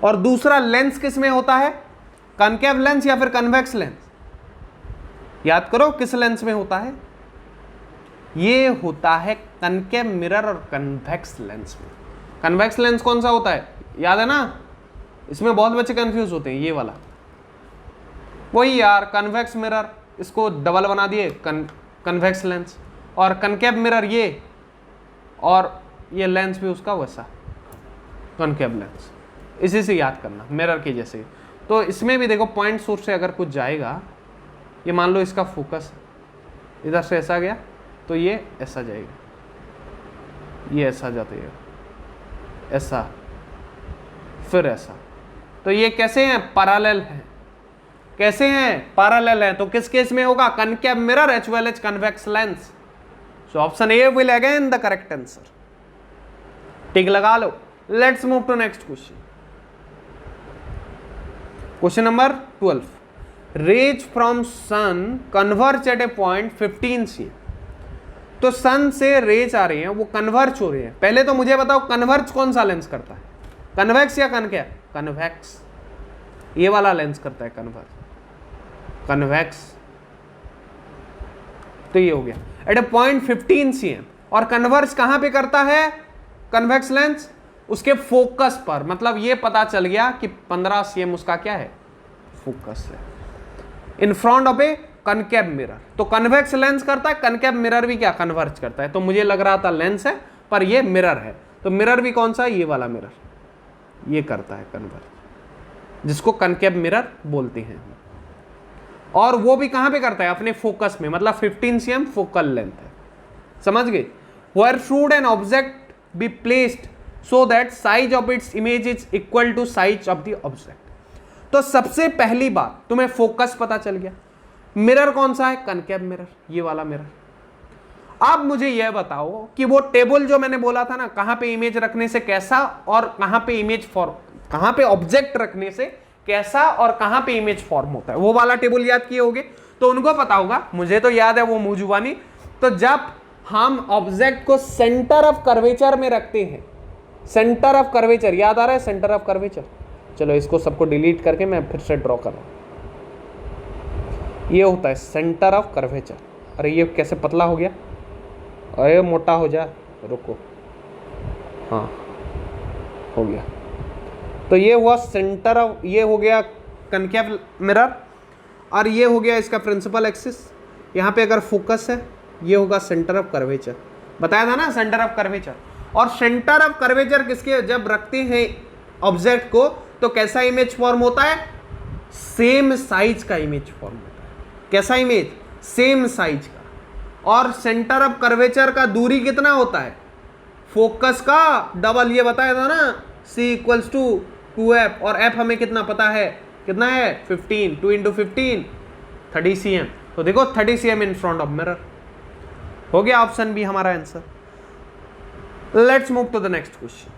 S1: और दूसरा लेंस किसमें होता है, कनकेव लेंस या फिर कन्वेक्स लेंस, याद करो किस लेंस में होता है, ये होता है कनकेव मिरर और कन्वेक्स लेंस में। कन्वेक्स लेंस कौन सा होता है, याद है ना, इसमें बहुत बच्चे कंफ्यूज होते हैं, ये वाला वही यार, कन्वेक्स मिरर, इसको डबल बना दिए कन्वेक्स लेंस, और कनकेव मिरर ये, और ये लेंस भी उसका वैसा कनकेव लेंस, इसी से याद करना, मिरर के जैसे। तो इसमें भी देखो पॉइंट सोर्स से अगर कुछ जाएगा, ये मान लो इसका फोकस इधर से ऐसा गया, तो ये ऐसा जाएगा, ये ऐसा जाएगा, ऐसा, फिर ऐसा, तो ये कैसे हैं, पैरेलल हैं। कैसे हैं, पैरेलल हैं। तो किस केस में होगा, concave mirror as well as convex lens. So option A will again the correct answer, tick लगा लो। Let's move to next question. Question number 12, rays from sun converge at a point 15 cm। तो सन से raise आ रही हैं, वो converge हो रही है। पहले तो मुझे बताओ कन्वर्ज कौन सा लेंस करता है, कन्वेक्स या कनकेव? कन्वेक्स, ये वाला लेंस करता है कन्वर्ज, कन्वेक्स। तो ये हो गया एट ए पॉइंट 15 cm। और कन्वर्ज कहां पे करता है कन्वेक्स लेंस? उसके फोकस पर। मतलब ये पता चल गया कि 15 cm उसका क्या है, फोकस है, इन front of a concave mirror. तो कन्वेक्स लेंस करता है, कनकेव मिरर भी क्या कन्वर्ज करता है। तो मुझे लग रहा था लेंस है पर ये मिरर है। तो मिरर भी कौन सा है, ये वाला मिरर, ये करता है कन्वर्ज, जिसको कनकेव मिरर बोलते हैं। और वो भी कहां पे करता है, अपने फोकस में। मतलब 15 cm फोकल लेंथ है, समझ गए। Where should an object be placed so that size of its image is equal to size of the object. तो सबसे पहली बात, तुम्हें फोकस पता चल गया। मिरर कौन सा है, कनकेव मिरर, ये वाला मिरर। अब मुझे यह बताओ कि वो टेबल जो मैंने बोला था ना, कहां पे इमेज रखने से कैसा और कहां पे इमेज फॉर्म, कहां पे ऑब्जेक्ट रखने से कैसा और कहां पे इमेज फॉर्म होता है, वो वाला टेबल याद किए होगे। तो उनको पता होगा, मुझे तो याद है वो मुंह जुबानी। तो जब हम ऑब्जेक्ट को सेंटर ऑफ कर्वेचर में रखते हैं, सेंटर ऑफ कर्वेचर याद आ रहा है, सेंटर ऑफ कर्वेचर। चलो इसको सबको डिलीट करके मैं फिर से ड्रॉ कर रहा हूं। ये होता है सेंटर ऑफ कर्वेचर। अरे ये कैसे पतला हो गया, अरे मोटा हो जा, रुको, हाँ हो गया। तो ये हुआ सेंटर ऑफ, ये हो गया कनकेव मिरर, और ये हो गया इसका प्रिंसिपल एक्सिस। यहाँ पे अगर फोकस है, ये होगा सेंटर ऑफ कर्वेचर, बताया था ना सेंटर ऑफ कर्वेचर। और सेंटर ऑफ कर्वेचर किसके, जब रखते हैं ऑब्जेक्ट को तो कैसा इमेज फॉर्म होता है, सेम साइज का इमेज फॉर्म होता है। कैसा इमेज, सेम साइज का। और सेंटर ऑफ कर्वेचर का दूरी कितना होता है, फोकस का डबल, ये बताया था ना, C इक्वल्स टू 2f। और f हमें कितना पता है, कितना है 15, 2 इंटू 15 30 cm। तो देखो 30 cm in front of mirror. हो गया ऑप्शन बी हमारा answer. Let's move to the next question.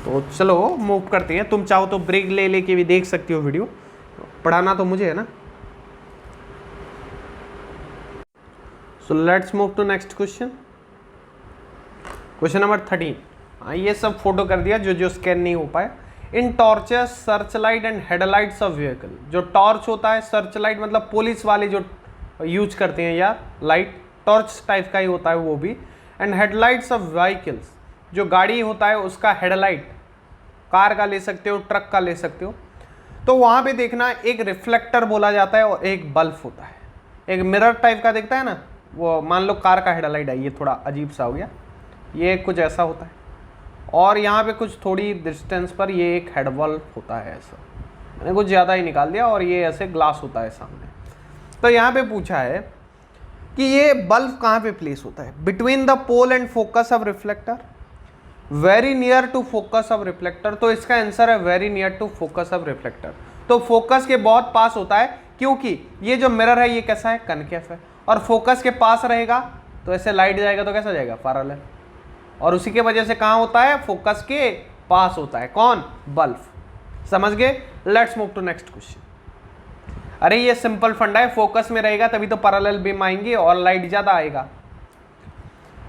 S1: तो चलो मूव करते हैं। तुम चाहो तो ब्रेक ले लेके भी देख सकती हो वीडियो, पढ़ाना तो मुझे है ना। So let's move to next question. Question number 13। ये सब फोटो कर दिया जो स्कैन नहीं हो पाए। In torches, search light and headlights of vehicle. जो टॉर्च होता है, सर्च लाइट मतलब पुलिस वाले जो यूज करते हैं यार, लाइट टॉर्च टाइप का ही होता है वो भी। एंड हेडलाइट्स ऑफ व्हीकल्स, जो गाड़ी होता है उसका हेडलाइट, कार का ले सकते हो, ट्रक का ले सकते हो। तो वहाँ पे देखना एक रिफ्लेक्टर बोला जाता है और एक बल्ब होता है। एक मिरर टाइप का दिखता है ना, वो मान लो कार का हेडलाइट है, ये थोड़ा अजीब सा हो गया, ये कुछ ऐसा होता है। और यहाँ पे कुछ थोड़ी डिस्टेंस पर ये एक हेड बल्ब होता है, ऐसा मैंने कुछ ज़्यादा ही निकाल दिया। और ये ऐसे ग्लास होता है सामने। तो यहाँ पे पूछा है कि ये बल्ब कहाँ पे प्लेस होता है, between the pole and focus of reflector, very near to focus of reflector. तो इसका आंसर है very near to focus of reflector. तो फोकस के बहुत पास होता है, क्योंकि ये जो मिरर है ये कैसा है, कनकेव है। और फोकस के पास रहेगा तो ऐसे लाइट जाएगा तो कैसा जाएगा, पैरेलल। और उसी के वजह से कहाँ होता है, फोकस के पास होता है, कौन, बल्ब। समझ गए। Let's move to next question. अरे ये सिंपल फंडा है, फोकस में रहेगा तभी तो पैरेलल बीम आएंगे और लाइट ज्यादा आएगा।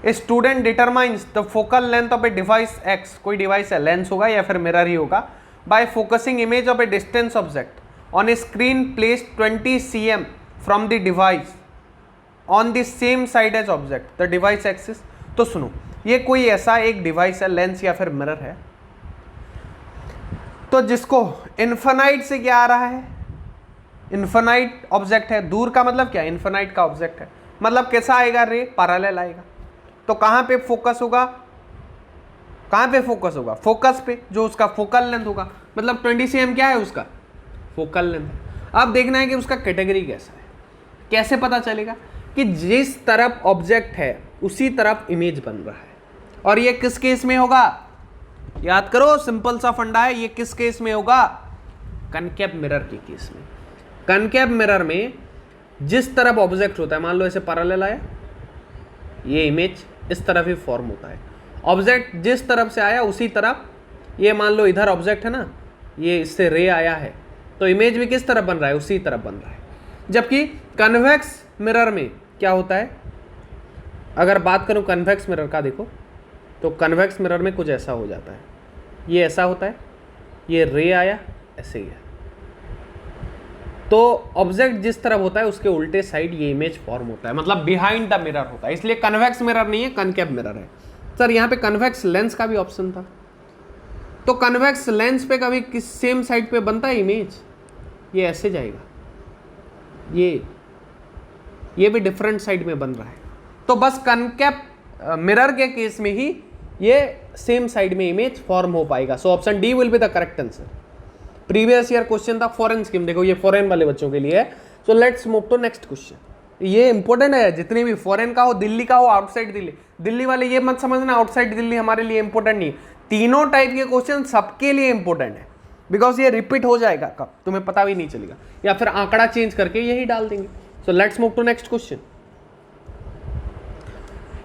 S1: A student determines the focal length of a device X, कोई डिवाइस है, लेंस होगा या फिर मिरर ही होगा, by focusing image of a distance object on a screen placed 20 cm from the device on the same side as object the device axis. तो सुनो, ये कोई ऐसा एक डिवाइस है, लेंस या फिर मिरर है, तो जिसको इन्फिनाइट से क्या आ रहा है, इन्फिनाइट ऑब्जेक्ट है। दूर का मतलब क्या, इन्फिनाइट का ऑब्जेक्ट है, मतलब कैसा आएगा, रे पैरेलल आएगा। तो कहां पे फोकस होगा, कहां पे फोकस होगा, फोकस पे, जो उसका फोकल लेंथ होगा। मतलब 20 cm क्या है उसका, फोकल लेंथ। अब देखना है कि उसका कैटेगरी कैसा है। कैसे पता चलेगा कि जिस तरफ ऑब्जेक्ट है उसी तरफ इमेज बन रहा है। और ये किस केस में होगा, याद करो, सिंपल सा फंडा है। ये किस केस में होगा, कनकेव मिरर के केस में। कनकेव मिरर में जिस तरफ ऑब्जेक्ट होता है, मान लो ऐसे पैरेलल आया, ये इमेज इस तरफ ही फॉर्म होता है। ऑब्जेक्ट जिस तरफ से आया उसी तरफ, ये मान लो इधर ऑब्जेक्ट है ना, ये इससे रे आया है, तो इमेज भी किस तरफ बन रहा है, उसी तरफ बन रहा है। जबकि कन्वेक्स मिरर में क्या होता है, अगर बात करूं कन्वेक्स मिरर का, देखो तो कन्वेक्स मिरर में कुछ ऐसा हो जाता है, ये ऐसा होता है, ये रे आया ऐसे ही है, तो ऑब्जेक्ट जिस तरफ होता है उसके उल्टे साइड ये इमेज फॉर्म होता है, मतलब बिहाइंड द मिरर होता है, इसलिए कन्वेक्स मिरर नहीं है, कनकेव मिरर है। सर यहाँ पे कन्वेक्स लेंस का भी ऑप्शन था, तो कन्वेक्स लेंस पे कभी किस सेम साइड पे बनता है इमेज, ये ऐसे जाएगा, ये भी डिफरेंट साइड में बन रहा है, तो बस कनकेव मिरर के केस में ही ये सेम साइड में इमेज फॉर्म हो पाएगा। So option D will be the correct answer. Previous year question था फॉरेन स्कीम, देखो ये फॉरेन वाले बच्चों के लिए है। So let's move to next question. ये इंपॉर्टेंट है, जितने भी फॉरेन का हो, दिल्ली का हो, आउटसाइड दिल्ली, दिल्ली वाले ये मत समझना आउटसाइड दिल्ली हमारे लिए इंपॉर्टेंट नहीं, तीनों टाइप के क्वेश्चन सबके लिए इंपॉर्टेंट है, बिकॉज ये रिपीट हो जाएगा कब तुम्हें पता भी नहीं चलेगा, या फिर आंकड़ा चेंज करके यही डाल देंगे। So let's move to next question.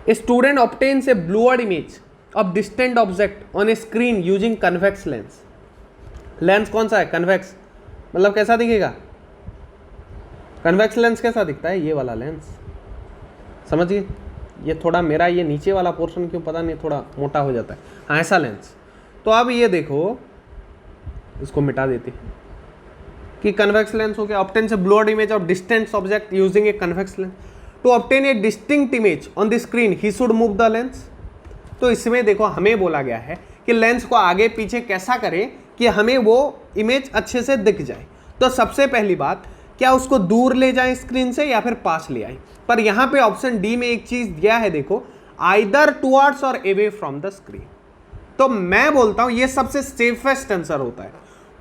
S1: A student obtains a blurred image of distant object on a screen using convex lens. Lens कौन सा है, कन्वेक्स, मतलब कैसा दिखेगा, कन्वेक्स लेंस कैसा दिखता है, ये वाला लेंस, समझिए। ये थोड़ा मेरा ये नीचे वाला पोर्शन क्यों पता नहीं थोड़ा मोटा हो जाता है, हाँ ऐसा लेंस। तो अब ये देखो, इसको मिटा देते हैं कि कन्वेक्स लेंस हो गया, obtains a blurred image of distant object using a convex lens. To obtain a distinct image on the screen he should move the lens. तो इसमें देखो हमें बोला गया है कि लेंस को आगे पीछे कैसा करें कि हमें वो इमेज अच्छे से दिख जाए। तो सबसे पहली बात, क्या उसको दूर ले जाएं स्क्रीन से या फिर पास ले आए, पर यहाँ पे ऑप्शन डी में एक चीज दिया है, देखो आइदर टुवर्ड्स और अवे फ्रॉम द स्क्रीन। तो मैं बोलता हूँ ये सबसे सेफेस्ट आंसर होता है।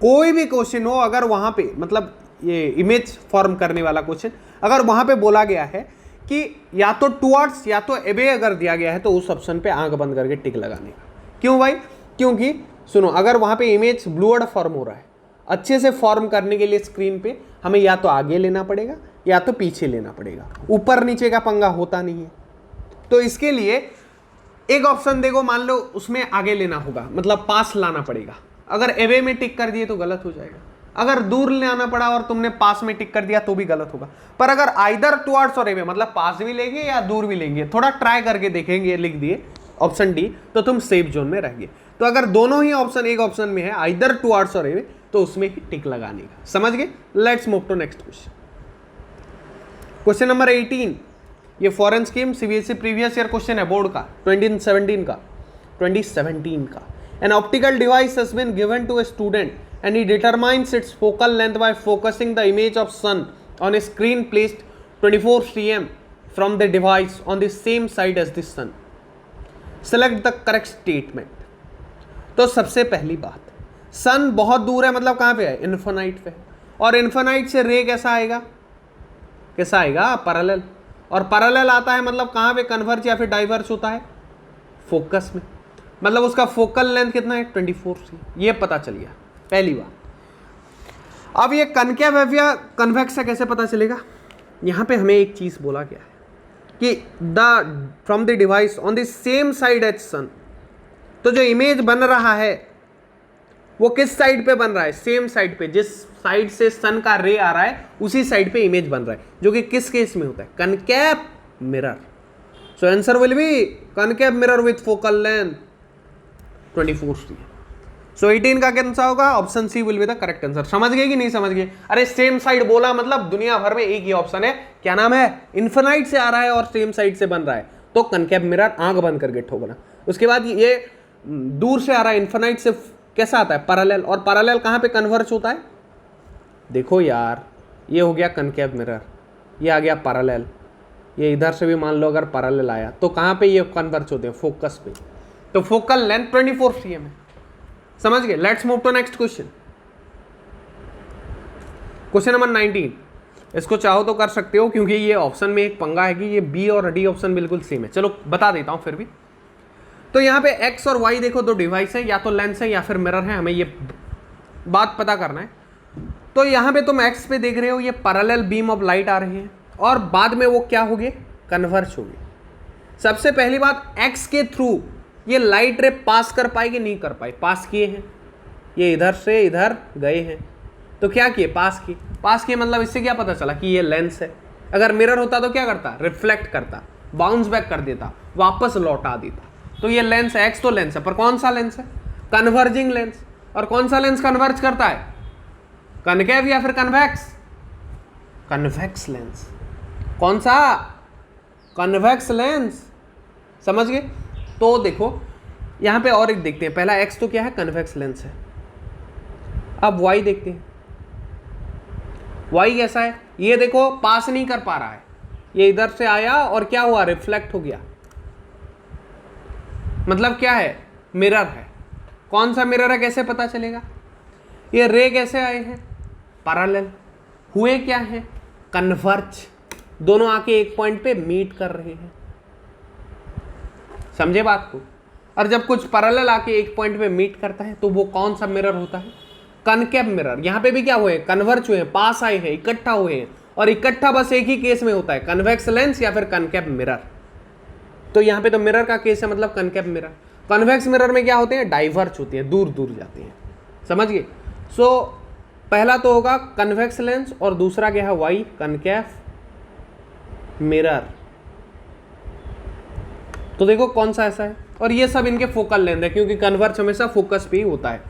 S1: कोई भी क्वेश्चन हो, अगर वहां पे मतलब ये इमेज फॉर्म करने वाला क्वेश्चन, अगर वहां पे बोला गया है कि या तो टुवर्ड्स या तो अवे अगर दिया गया है, तो उस ऑप्शन पे आंख बंद करके टिक लगाने का। क्यों भाई, क्योंकि सुनो, अगर वहां पे इमेज ब्लूअर्ड फॉर्म हो रहा है, अच्छे से फॉर्म करने के लिए स्क्रीन पे हमें या तो आगे लेना पड़ेगा या तो पीछे लेना पड़ेगा, ऊपर नीचे का पंगा होता नहीं है। तो इसके लिए एक ऑप्शन देखो, मान लो उसमें आगे लेना होगा, मतलब पास लाना पड़ेगा, अगर अवे में टिक कर दिए तो गलत हो जाएगा, अगर दूर ले आना पड़ा और तुमने पास में टिक कर दिया तो भी गलत होगा। पर अगर आइदर टुवर्ड्स और अवे, मतलब पास भी लेंगे या दूर भी लेंगे, थोड़ा ट्राई करके देखेंगे, लिख दिए ऑप्शन डी, तो तुम सेफ जोन में रहेंगे। तो अगर दोनों ही ऑप्शन एक ऑप्शन में है, आइदर टुवर्ड्स और अवे, तो उसमें ही टिक लगाने का, समझ गए। Let's move to next question. Question number 18, ये foreign scheme CBSE previous year question है बोर्ड का 2017 का। An optical device has been given to a student and he determines its focal length by focusing the image of sun on a screen placed 24 cm from the device on the same side as the sun. Select the correct statement. तो सबसे पहली बात, सन बहुत दूर है, मतलब कहाँ पे है, इन्फिनाइट पे है, और इन्फिनाइट से रे कैसा आएगा, पैरेलल, और पैरेलल आता है मतलब कहाँ पे, कन्वर्ज या फिर डाइवर्ज होता है, फोकस में, मतलब उसका फोकल लेंथ कितना है, 24 सी, ये पता चल गया पहली बात। अब ये कनकेव है या कन्वेक्स है कैसे पता चलेगा, यहाँ पे हमें एक चीज बोला गया है कि from the device on the same side as sun. तो जो इमेज बन रहा है वो किस साइड पे बन रहा है, सेम साइड पे, जिस साइड से सन का रे आ रहा है उसी साइड पे इमेज बन रहा है, जो कि किस केस में होता है, concave mirror. So answer will be concave mirror with focal length 24 C. सो 18 का कैंसा होगा, option C will be the correct answer. समझ गए कि नहीं समझ गए, अरे सेम साइड बोला मतलब दुनिया भर में एक ही ऑप्शन है, क्या नाम है, इन्फिनाइट से आ रहा है और सेम साइड से बन रहा है, तो कनकेव मिरर, आंख बंद करके ठोकना। उसके बाद ये दूर से आ रहा है, इन्फिनाइट से कैसा आता है, पैरेलल, और पैरेलल कहाँ पे कन्वर्ज होता है, देखो यार ये हो गया कनकेव मिरर, ये आ गया पैरेलल, ये इधर से भी मान लो अगर पैरेलल आया तो कहाँ पे ये कन्वर्ज होते हैं, फोकस पे, तो फोकल लेंथ 24 cm है, समझ गए। Let's move to next question. Question number 19, इसको चाहो तो कर सकते हो क्योंकि ये ऑप्शन में एक पंगा है कि ये बी और डी ऑप्शन बिल्कुल सेम है, चलो बता देता हूं फिर भी। तो यहाँ पे एक्स और वाई देखो दो डिवाइस है, या तो लेंस है या फिर मिरर है, हमें ये बात पता करना है। तो यहाँ पे तुम एक्स पे देख रहे हो ये पैरेलल बीम ऑफ लाइट आ रही है और बाद में वो क्या हो गए, कन्वर्ज हो गए। सबसे पहली बात, एक्स के थ्रू ये लाइट रे पास कर पाएगी, नहीं कर पाई, पास किए हैं, ये इधर से इधर गए हैं, तो क्या किए, पास किए। पास किए मतलब इससे क्या पता चला कि ये लेंस है। अगर मिरर होता तो क्या करता, रिफ्लेक्ट करता, बाउंस बैक कर देता, वापस लौटा देता। तो ये लेंस है, एक्स तो लेंस है, पर कौन सा लेंस है, कन्वर्जिंग लेंस। और कौन सा लेंस कन्वर्ज करता है, कनकेव या फिर कन्वेक्स, कन्वेक्स लेंस। कौन सा, कन्वेक्स लेंस, समझ गए। तो देखो यहां पे और एक देखते हैं, पहला एक्स तो क्या है, कन्वेक्स लेंस है। अब वाई देखते हैं, वाई कैसा है, ये देखो पास नहीं कर पा रहा है, ये इधर से आया और क्या हुआ, रिफ्लेक्ट हो गया। मतलब क्या है, मिरर है। कौन सा मिरर है, कैसे पता चलेगा, ये रे कैसे आए हैं, पैरेलल, हुए क्या है, कन्वर्ज, दोनों आके एक पॉइंट पे मीट कर रहे हैं। समझे बात को। और जब कुछ पैरेलल आके एक पॉइंट पे मीट करता है तो वो कौन सा मिरर होता है, कनकेव मिरर। यहां पे भी क्या हुए, कन्वर्ज हुए हैं, पास आए हैं, इकट्ठा हुए हैं। और इकट्ठा बस एक ही केस में होता है, कन्वेक्स लेंस या फिर कनकेव मिरर। तो यहां पे तो मिरर का केस है, मतलब कनकेव मिरर। कन्वेक्स मिरर में क्या होते हैं, डाइवर्ज होते हैं, दूर दूर जाते हैं, समझ गए। सो पहला तो होगा कन्वेक्स लेंस और दूसरा क्या है, वाई, कनकेव मिरर। तो देखो कौन सा ऐसा है, और ये सब इनके फोकल लेंथ है, क्योंकि कन्वर्ज हमेशा फोकस पे ही होता है।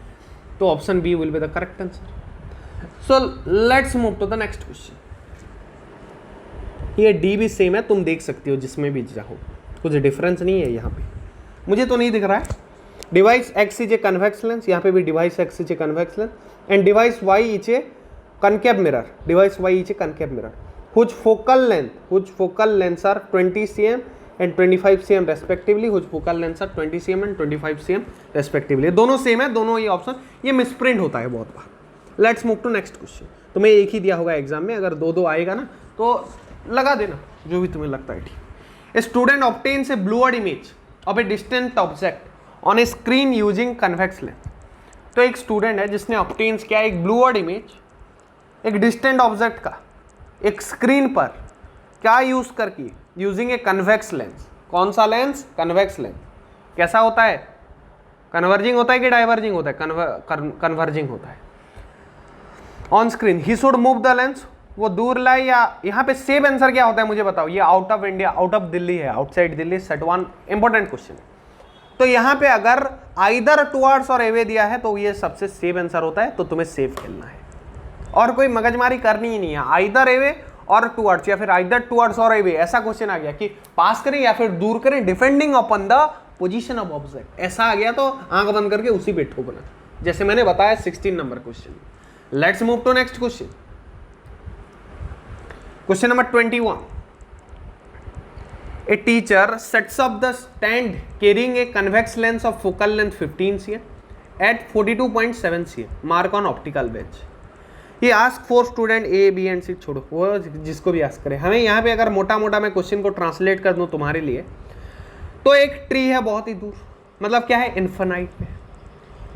S1: तो option B will be the correct answer. So let's move to the next question. ये डी भी सेम है, तुम देख सकती हो जिसमें भी जाओ, कुछ डिफरेंस नहीं है यहाँ पे, मुझे तो नहीं दिख रहा है। Device X is a convex lens, यहाँ पे भी device X is a convex lens, and device Y is a concave mirror, device Y is a concave mirror, whose focal lengths are 20 cm and 25 cm respectively, whose focal lengths are 20 cm and 25 cm respectively। दोनों same है, दोनों ये option, ये misprint होता है बहुत बार। Let's move to next question. तुम्हें एक ही दिया होगा एग्जाम में, अगर दो दो आएगा ना तो लगा देना जो भी तुम्हें लगता है ठीक। A student obtains a blurred image of a distant object on a screen using convex lens. तो एक स्टूडेंट है जिसने ऑब्टेन्स किया एक ब्लूअर्ड इमेज एक डिस्टेंट ऑब्जेक्ट का एक स्क्रीन पर, क्या यूज करके, यूजिंग ए कन्वेक्स लेंस। कौन सा लेंस, कन्वेक्स लेंस। कैसा होता है, कन्वर्जिंग होता है कि डाइवर्जिंग होता है, कन्वर्जिंग होता है। On screen he should move the lens, वो दूर लाए या, यहाँ पे सेफ आंसर क्या होता है मुझे बताओ। ये out of India, out of Delhi है, outside Delhi, set one important question है। तो यहाँ पे अगर आइदर टुवर्ड्स और एवे दिया है तो ये सबसे सेफ आंसर होता है, तो तुम्हें सेफ खेलना है और कोई मगजमारी करनी ही नहीं है। आइदर एवे और टुवर्ड्स या फिर आइदर टुवर्ड्स और एवे, ऐसा क्वेश्चन आ गया कि पास करें या फिर दूर करें depending upon the position of object, ऐसा आ गया तो आंख बंद करके उसी पे ठोकना, जैसे मैंने बताया 16 नंबर question. Let's move to next question. Question number 21। A teacher sets up the stand carrying a convex lens of focal length 15 cm at 42.7 cm. Mark on optical bench. ये ask for student A B and C, छोड़ो वो जिसको भी ask करे। हमें यहाँ पे अगर मोटा मोटा मैं क्वेश्चन को ट्रांसलेट कर दूँ तुम्हारे लिए, तो एक ट्री है बहुत ही दूर, मतलब क्या है, इन्फिनाइट में।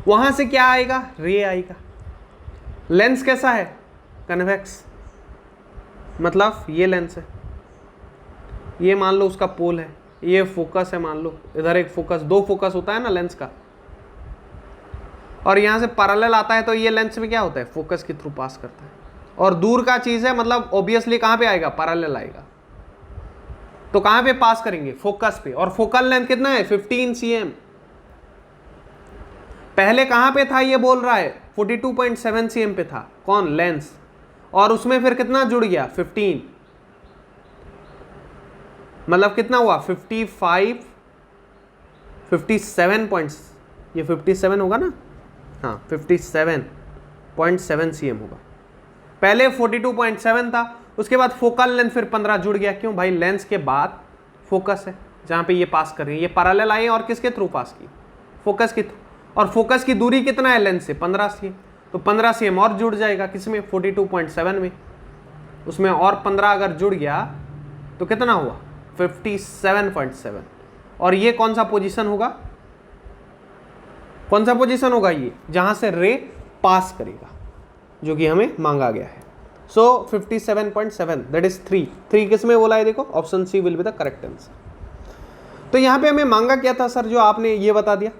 S1: वहाँ से क्या आएगा, रे आएगा। लेंस कैसा है, कन्वेक्स, मतलब ये लेंस है, ये मान लो उसका पोल है, ये फोकस है, मान लो इधर एक फोकस, दो फोकस होता है ना लेंस का, और यहाँ से पैरेलल आता है तो ये लेंस में क्या होता है, फोकस के थ्रू पास करता है। और दूर का चीज है, मतलब ऑब्वियसली कहाँ पे आएगा, पैरेलल आएगा। तो कहाँ पे पास करेंगे, फोकस पे। और फोकल लेंथ कितना है, 15 cm। पहले कहाँ पे था ये बोल रहा है, 42.7 cm पे था, कौन, लेंस, और उसमें फिर कितना जुड़ गया, 15, मतलब कितना हुआ, 55, 57 पॉइंट्स, ये 57 होगा ना, हाँ 57.7 cm होगा। पहले 42.7 था, उसके बाद फोकल लेंथ फिर 15 जुड़ गया। क्यों भाई, लेंस के बाद फोकस है जहाँ पे ये पास कर रही है, ये पैरेलल आए और किसके थ्रू पास की, फोकस के थ्रू। और फोकस की दूरी कितना है लेंस से, 15 cm, तो 15 cm और जुड़ जाएगा किसमें, 42.7 में, उसमें और 15 अगर जुड़ गया तो कितना हुआ, 57.7। और ये कौन सा पोजीशन होगा, कौन सा पोजीशन होगा, ये जहां से रे पास करेगा, जो कि हमें मांगा गया है। सो 57.7 दैट इज 3 किस में बोला है, देखो option C will be the correct answer. तो यहाँ पे हमें मांगा क्या था सर, जो आपने ये बता दिया।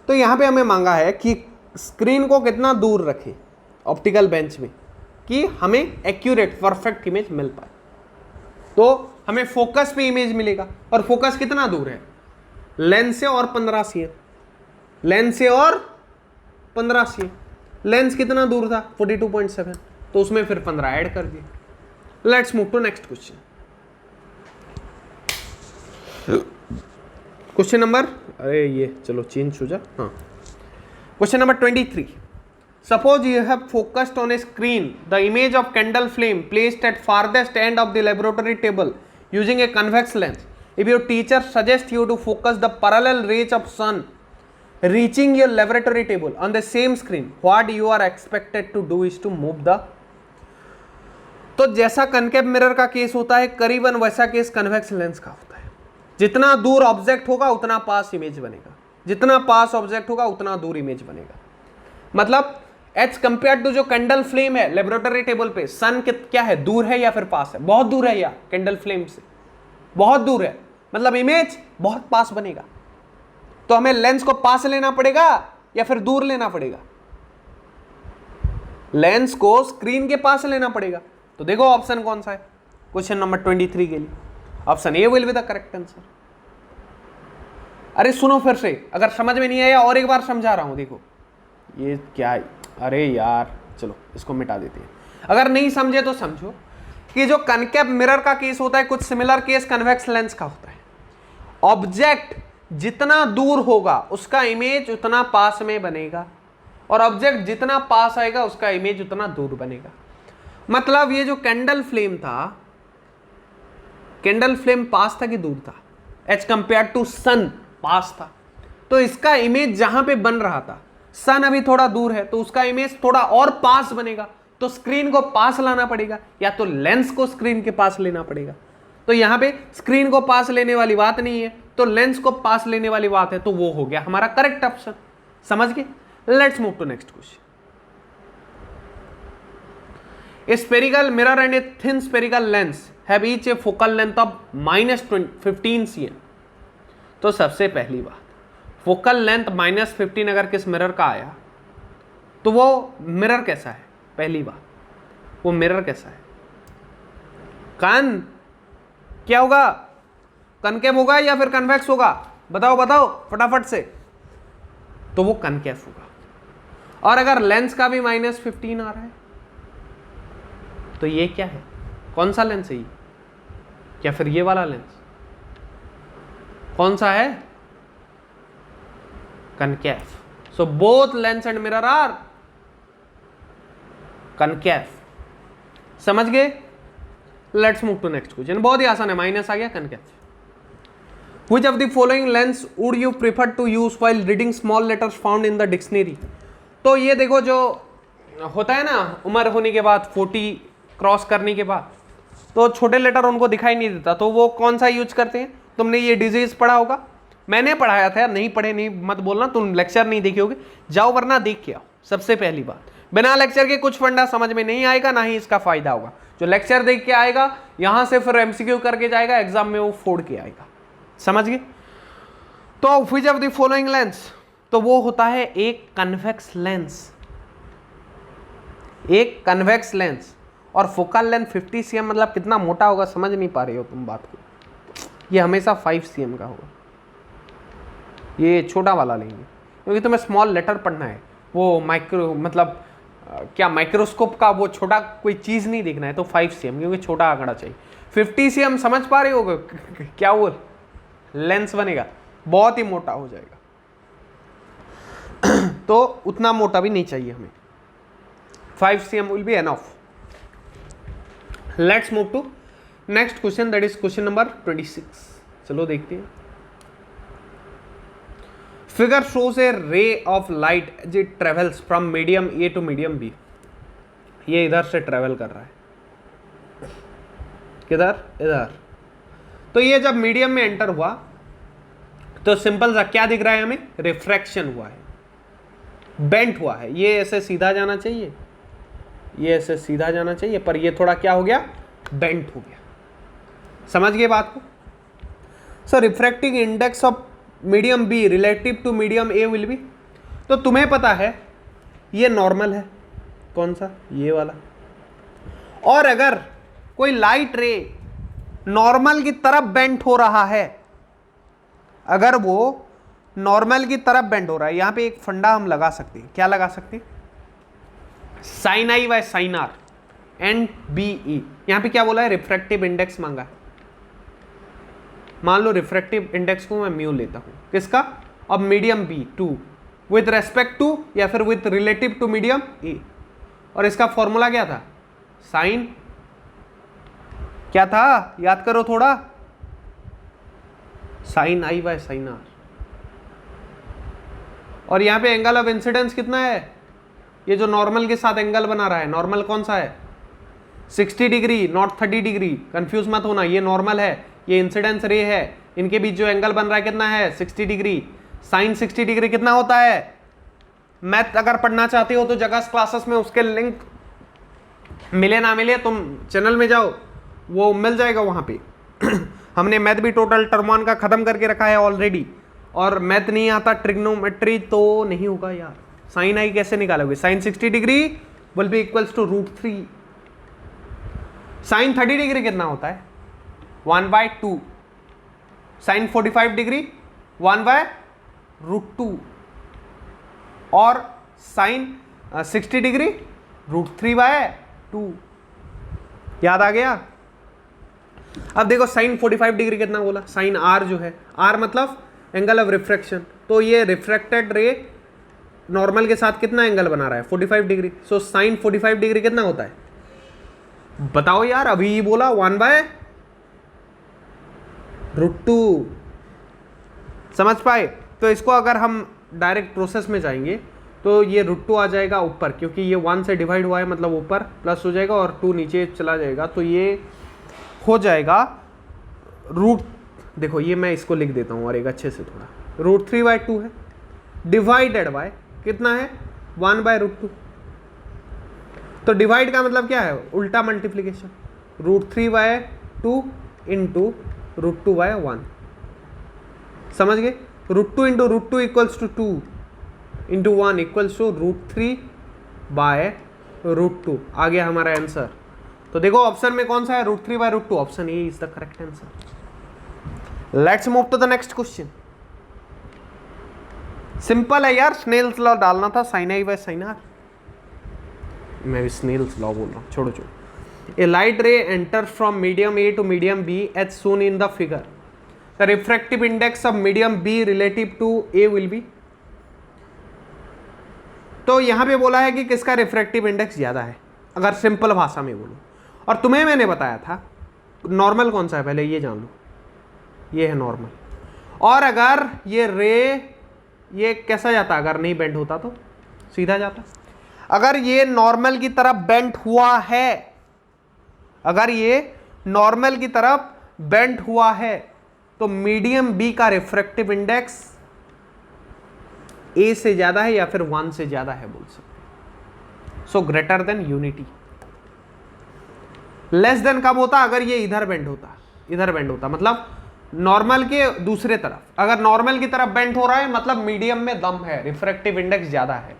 S1: तो यहाँ पे हमें मांगा है कि स्क्रीन को कितना दूर रखें, ऑप्टिकल बेंच में कि हमें एक्यूरेट परफेक्ट इमेज मिल पाए। तो हमें फोकस पे इमेज मिलेगा, और फोकस कितना दूर है, लेंस से और 15 cm, लेंस से और 15 cm। लेंस कितना दूर था 42.7, तो उसमें फिर 15 ऐड कर दिए। Let's move to next question. Question number, अरे ये चलो चेंज हो जा, हाँ, question number 23। Suppose you have focused on a screen the image of candle flame placed at farthest end of the laboratory table using a convex lens. If your teacher suggests you to focus the parallel rays of sun reaching your laboratory table on the same screen, what you are expected to do is to move the। तो जैसा concave mirror का case होता है, करीबन वैसा case convex lens का होता है। जितना दूर ऑब्जेक्ट होगा उतना पास इमेज बनेगा, जितना पास ऑब्जेक्ट होगा उतना दूर इमेज बनेगा। मतलब एज कंपेयर टू जो कैंडल फ्लेम है लेबोरेटरी टेबल पे, सन क्या है, दूर है या फिर पास है, बहुत दूर है, या कैंडल फ्लेम से बहुत दूर है, मतलब इमेज बहुत पास बनेगा। तो हमें लेंस को पास लेना पड़ेगा या फिर दूर लेना पड़ेगा, लेंस को स्क्रीन के पास लेना पड़ेगा। तो देखो ऑप्शन कौन सा है क्वेश्चन नंबर 23 के लिए, option A will be the correct answer. अरे सुनो फिर से, अगर समझ में नहीं आया और एक बार समझा रहा हूं, देखो ये क्या है, अरे यार चलो इसको मिटा देते हैं। अगर नहीं समझे तो समझो कि जो कनकेव मिरर का केस होता है, कुछ सिमिलर केस कन्वेक्स लेंस का होता है। ऑब्जेक्ट जितना दूर होगा उसका इमेज उतना पास में बनेगा, और ऑब्जेक्ट जितना पास आएगा उसका इमेज उतना दूर बनेगा। मतलब ये जो कैंडल फ्लेम था, कैंडल फ्लेम पास था कि दूर था, एज कंपेयर टू सन पास था। तो इसका इमेज जहां पे बन रहा था, सन अभी थोड़ा दूर है तो उसका इमेज थोड़ा और पास बनेगा, तो स्क्रीन को पास लाना पड़ेगा, या तो लेंस को स्क्रीन के पास लेना पड़ेगा। तो यहां पे स्क्रीन को पास लेने वाली बात नहीं है, तो लेंस को पास लेने वाली बात है, तो वो हो गया हमारा करेक्ट ऑप्शन। समझ गए? Let's move to next question. A spherical mirror and a thin spherical lens have each a focal length of -15 cm। तो सबसे पहली बात, फोकल लेंथ -15 अगर किस मिरर का आया तो वो मिरर कैसा है? पहली बात, वो मिरर कैसा है? कन क्या होगा, कनकेव होगा या फिर कन्वेक्स होगा? बताओ बताओ फटाफट से। तो वो कनकेव होगा। और अगर लेंस का भी -15 आ रहा है तो ये क्या है, कौन सा लेंस है ये? क्या फिर ये वाला लेंस कौन सा है? Concave. So both lens and mirror are concave. समझ गए? Let's move to next question. बहुत ही आसान है, माइनस आ गया, concave. Which of the following lens would you prefer to use while reading small letters found in the dictionary? तो ये देखो, जो होता है ना उम्र होने के बाद, 40 क्रॉस करने के बाद, तो छोटे लेटर उनको दिखाई नहीं देता, तो वो कौन सा यूज करते हैं? तुमने ये डिजीज पढ़ा होगा, मैंने पढ़ाया था, नहीं पढ़े नहीं मत बोलना, तुम लेक्चर नहीं देखे होगे, जाओ वरना देख के आओ। सबसे पहली बात, बिना लेक्चर के कुछ फंडा समझ में नहीं आएगा, ना ही इसका फायदा होगा। जो लेक्चर देख के आएगा यहां से फिर एमसीक्यू करके जाएगा, एग्जाम में वो फोड़ के आएगा। समझ गए? तो which of the following lens, तो वो होता है एक कन्वेक्स लेंस, एक कन्वेक्स लेंस। और फोकल लेंथ 50 cm, मतलब कितना मोटा होगा समझ नहीं पा रहे हो तुम बात को। ये हमेशा 5 cm का होगा, ये छोटा वाला लेंगे क्योंकि तुम्हें स्मॉल लेटर पढ़ना है, वो माइक्रो मतलब क्या माइक्रोस्कोप का वो छोटा कोई चीज़ नहीं देखना है, तो 5 cm क्योंकि छोटा आंकड़ा चाहिए। 50 cm समझ पा रहे हो क्या वो लेंस बनेगा, बहुत ही मोटा हो जाएगा। तो उतना मोटा भी नहीं चाहिए हमें, 5 cm will be enough. Let's move to next question, that is question number 26। चलो देखते हैं। Figure shows a ray of light as it travels from medium A to medium B. ये इधर से ट्रेवल कर रहा है, किधर? इधर। तो ये जब मीडियम में एंटर हुआ तो सिंपल सा क्या दिख रहा है हमें? रिफ्रैक्शन हुआ है, बेंट हुआ है। ये ऐसे सीधा जाना चाहिए, ये ऐसे सीधा जाना चाहिए, पर ये थोड़ा क्या हो गया? बेंट हो गया। समझ गए बात को? So refracting index of medium B relative to medium A will be. तो तुम्हें पता है ये नॉर्मल है, कौन सा, ये वाला। और अगर कोई लाइट रे नॉर्मल की तरफ बेंट हो रहा है, अगर वो नॉर्मल की तरफ बेंट हो रहा है, यहां पे एक फंडा हम लगा सकते हैं, क्या लगा सकते हैं, sine i by sine r and B E. यहां पे क्या बोला है, रिफ्रैक्टिव इंडेक्स मांगा है। मान लो रिफ्रैक्टिव इंडेक्स को मैं म्यू लेता हूं, किसका, अब medium B to with respect to या फिर with relative to medium A, और इसका फॉर्मूला क्या था, साइन, क्या था याद करो थोड़ा, sine i by sine r. और यहां पे एंगल ऑफ इंसिडेंस कितना है, ये जो नॉर्मल के साथ एंगल बना रहा है, नॉर्मल कौन सा है, 60 डिग्री नॉट 30 डिग्री, कंफ्यूज मत होना, ये नॉर्मल है, ये इंसिडेंस रे है, इनके बीच जो एंगल बन रहा है कितना है, 60 डिग्री। साइन 60 डिग्री कितना होता है, मैथ अगर पढ़ना चाहते हो तो जगह क्लासेस में उसके लिंक मिले ना मिले, तुम चैनल में जाओ, वो मिल जाएगा वहां पे। हमने मैथ भी टोटल टर्म 1 का खत्म करके रखा है ऑलरेडी, और मैथ नहीं आता, ट्रिग्नोमेट्री तो नहीं होगा यार। साइन आई कैसे निकालोगे, sine 60 degree will be equals to √3। Sine 30 degree कितना होता है, 1/2। साइन 45 डिग्री 1/√2, और साइन 60 डिग्री √3/2। याद आ गया। अब देखो साइन 45 डिग्री कितना बोला, साइन आर जो है, आर मतलब एंगल ऑफ रिफ्रैक्शन, तो ये रिफ्रैक्टेड रे नॉर्मल के साथ कितना एंगल बना रहा है, 45 डिग्री। सो साइन 45 डिग्री कितना होता है, बताओ यार, अभी ही बोला 1/√2। समझ पाए। तो इसको अगर हम डायरेक्ट प्रोसेस में जाएंगे तो ये √2 आ जाएगा ऊपर, क्योंकि ये 1 से डिवाइड हुआ है, मतलब ऊपर प्लस हो जाएगा और 2 नीचे चला जाएगा, तो ये हो जाएगा देखो ये मैं इसको लिख देता हूँ और एक अच्छे से थोड़ा, √3/2 है, डिवाइडेड बाय कितना है, 1/√2। तो डिवाइड का मतलब क्या है, उल्टा मल्टीप्लीकेशन, √3/2 इंटू √2/1। समझ गए, √2 into √2 equals to 2 into 1 equals to √3/√2। आ गया हमारा आंसर। तो देखो ऑप्शन में कौन सा है, √3/√2, option A is the correct answer. Let's move to the next question. Simple है यार, स्नेल्स लॉ डालना था, sine i by sine r. मैं भी स्नेल्स लॉ बोल रहा हूँ, छोड़ो छोड़ो। A light ray enters from medium A to medium B as shown in the figure. The refractive index of medium B relative to A will be. तो यहां पे बोला है कि किसका रिफ्रैक्टिव इंडेक्स ज्यादा है, अगर सिंपल भाषा में बोलो। और तुम्हें मैंने बताया था नॉर्मल कौन सा है, पहले ये जान लो, ये है नॉर्मल। और अगर ये रे ये कैसा जाता, अगर नहीं बेंड होता तो सीधा जाता। अगर ये नॉर्मल की तरफ बेंट हुआ है, अगर ये नॉर्मल की तरफ बेंट हुआ है, तो मीडियम बी का रिफ्रैक्टिव इंडेक्स ए से ज्यादा है या फिर 1 से ज्यादा है बोल सकते। So greater than unity. Less than कब होता, अगर ये इधर बेंड होता, इधर बेंड होता, मतलब नॉर्मल के दूसरे तरफ। अगर नॉर्मल की तरफ बेंड हो रहा है मतलब मीडियम में दम है, रिफ्रैक्टिव इंडेक्स ज्यादा है।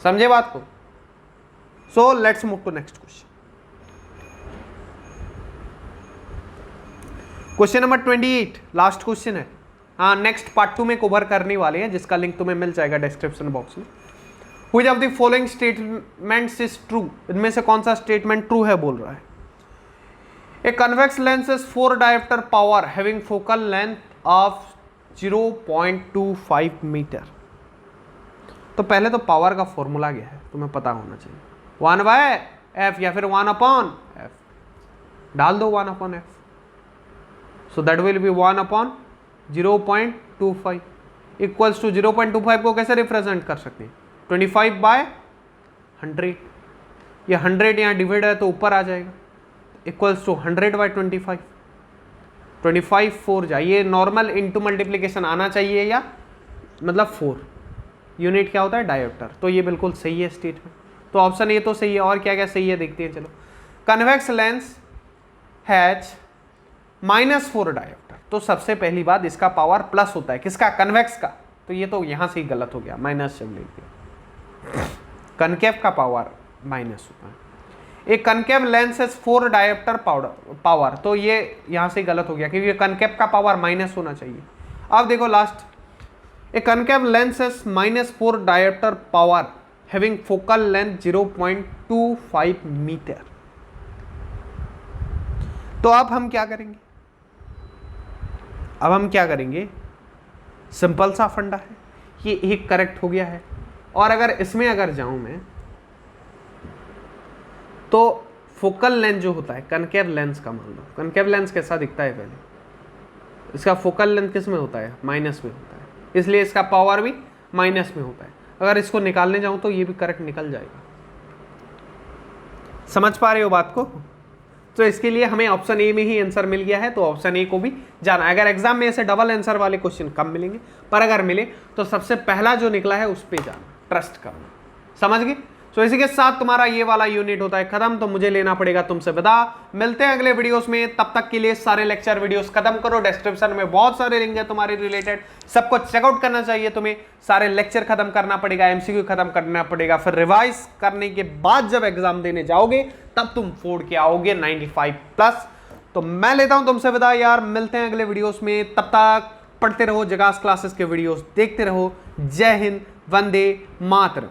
S1: समझे बात को। So let's move to next question. Question number 28 last question है। हाँ, नेक्स्ट पार्ट 2 में कवर करने वाले हैं, जिसका लिंक तुम्हें मिल जाएगा डिस्क्रिप्शन बॉक्स में। Which of the following statements is true? इनमें से कौन सा स्टेटमेंट ट्रू है बोल रहा है। A convex lens is 4 diopter power having focal length of 0.25 metre. तो पहले तो पावर का फॉर्मूला क्या है तुम्हें पता होना चाहिए, 1/f या फिर 1/f। डाल दो 1/f, so that will be 1/0.25 equals to 0.25 को कैसे रिप्रेजेंट कर सकते हैं, 25/100। ये 100 यहाँ डिवाइड है तो ऊपर आ जाएगा, इक्वल्स टू 100/25। 25 4 जाइए, नॉर्मल इंटू मल्टीप्लीकेशन आना चाहिए, या मतलब 4 यूनिट क्या होता है, डायोप्टर। तो ये बिल्कुल सही है स्टेटमेंट। तो ऑप्शन ए तो सही है, और क्या क्या सही है देखते हैं चलो। Convex lens has -4 dioptre. तो सबसे पहली बात, इसका पावर प्लस होता है, किसका, कन्वेक्स का। तो ये तो यहां से ही गलत हो गया, माइनस जब ले लिया। कनकेव का पावर माइनस होता है। एक concave lens has 4 dioptre power, तो ये यहां से गलत हो गया क्योंकि कनकेव का पावर माइनस होना चाहिए। अब देखो last, a concave lens has -4 dioptre power having focal length 0.25 metre. तो अब हम क्या करेंगे, सिंपल सा फंडा है, ये एक करेक्ट हो गया है। और अगर इसमें अगर जाऊं मैं तो फोकल लेंथ जो होता है कनकेव लेंस का, मान लो कनकेव लेंस कैसा दिखता है पहले, इसका फोकल लेंथ किस में होता है, माइनस में होता है, इसलिए इसका पावर भी माइनस में होता है। अगर इसको निकालने जाऊं तो ये भी करेक्ट निकल जाएगा। समझ पा रहे हो बात को? तो इसके लिए हमें ऑप्शन ए में ही आंसर मिल गया है, तो ऑप्शन ए को भी जाना है। अगर एग्जाम में ऐसे डबल आंसर वाले क्वेश्चन कम मिलेंगे, पर अगर मिले तो सबसे पहला जो निकला है उस पर जाना, ट्रस्ट करना। समझ गए? तो इसी के साथ तुम्हारा ये वाला यूनिट होता है खत्म, तो मुझे लेना पड़ेगा तुमसे विदा। मिलते हैं अगले वीडियोस में, तब तक के लिए सारे लेक्चर वीडियोस खत्म करो। डिस्क्रिप्शन में बहुत सारे लिंक है तुम्हारे रिलेटेड, सबको चेकआउट करना चाहिए तुम्हें। सारे लेक्चर खत्म करना पड़ेगा, एमसीक्यू खत्म करना पड़ेगा, फिर रिवाइज करने के बाद जब एग्जाम देने जाओगे तब तुम फोड़ के आओगे 95+। तो मैं लेता हूं तुमसे विदा यार, मिलते हैं अगले वीडियोस में, तब तक पढ़ते रहो, जगास क्लासेस के वीडियोस देखते रहो। जय हिंद, वंदे मातरम।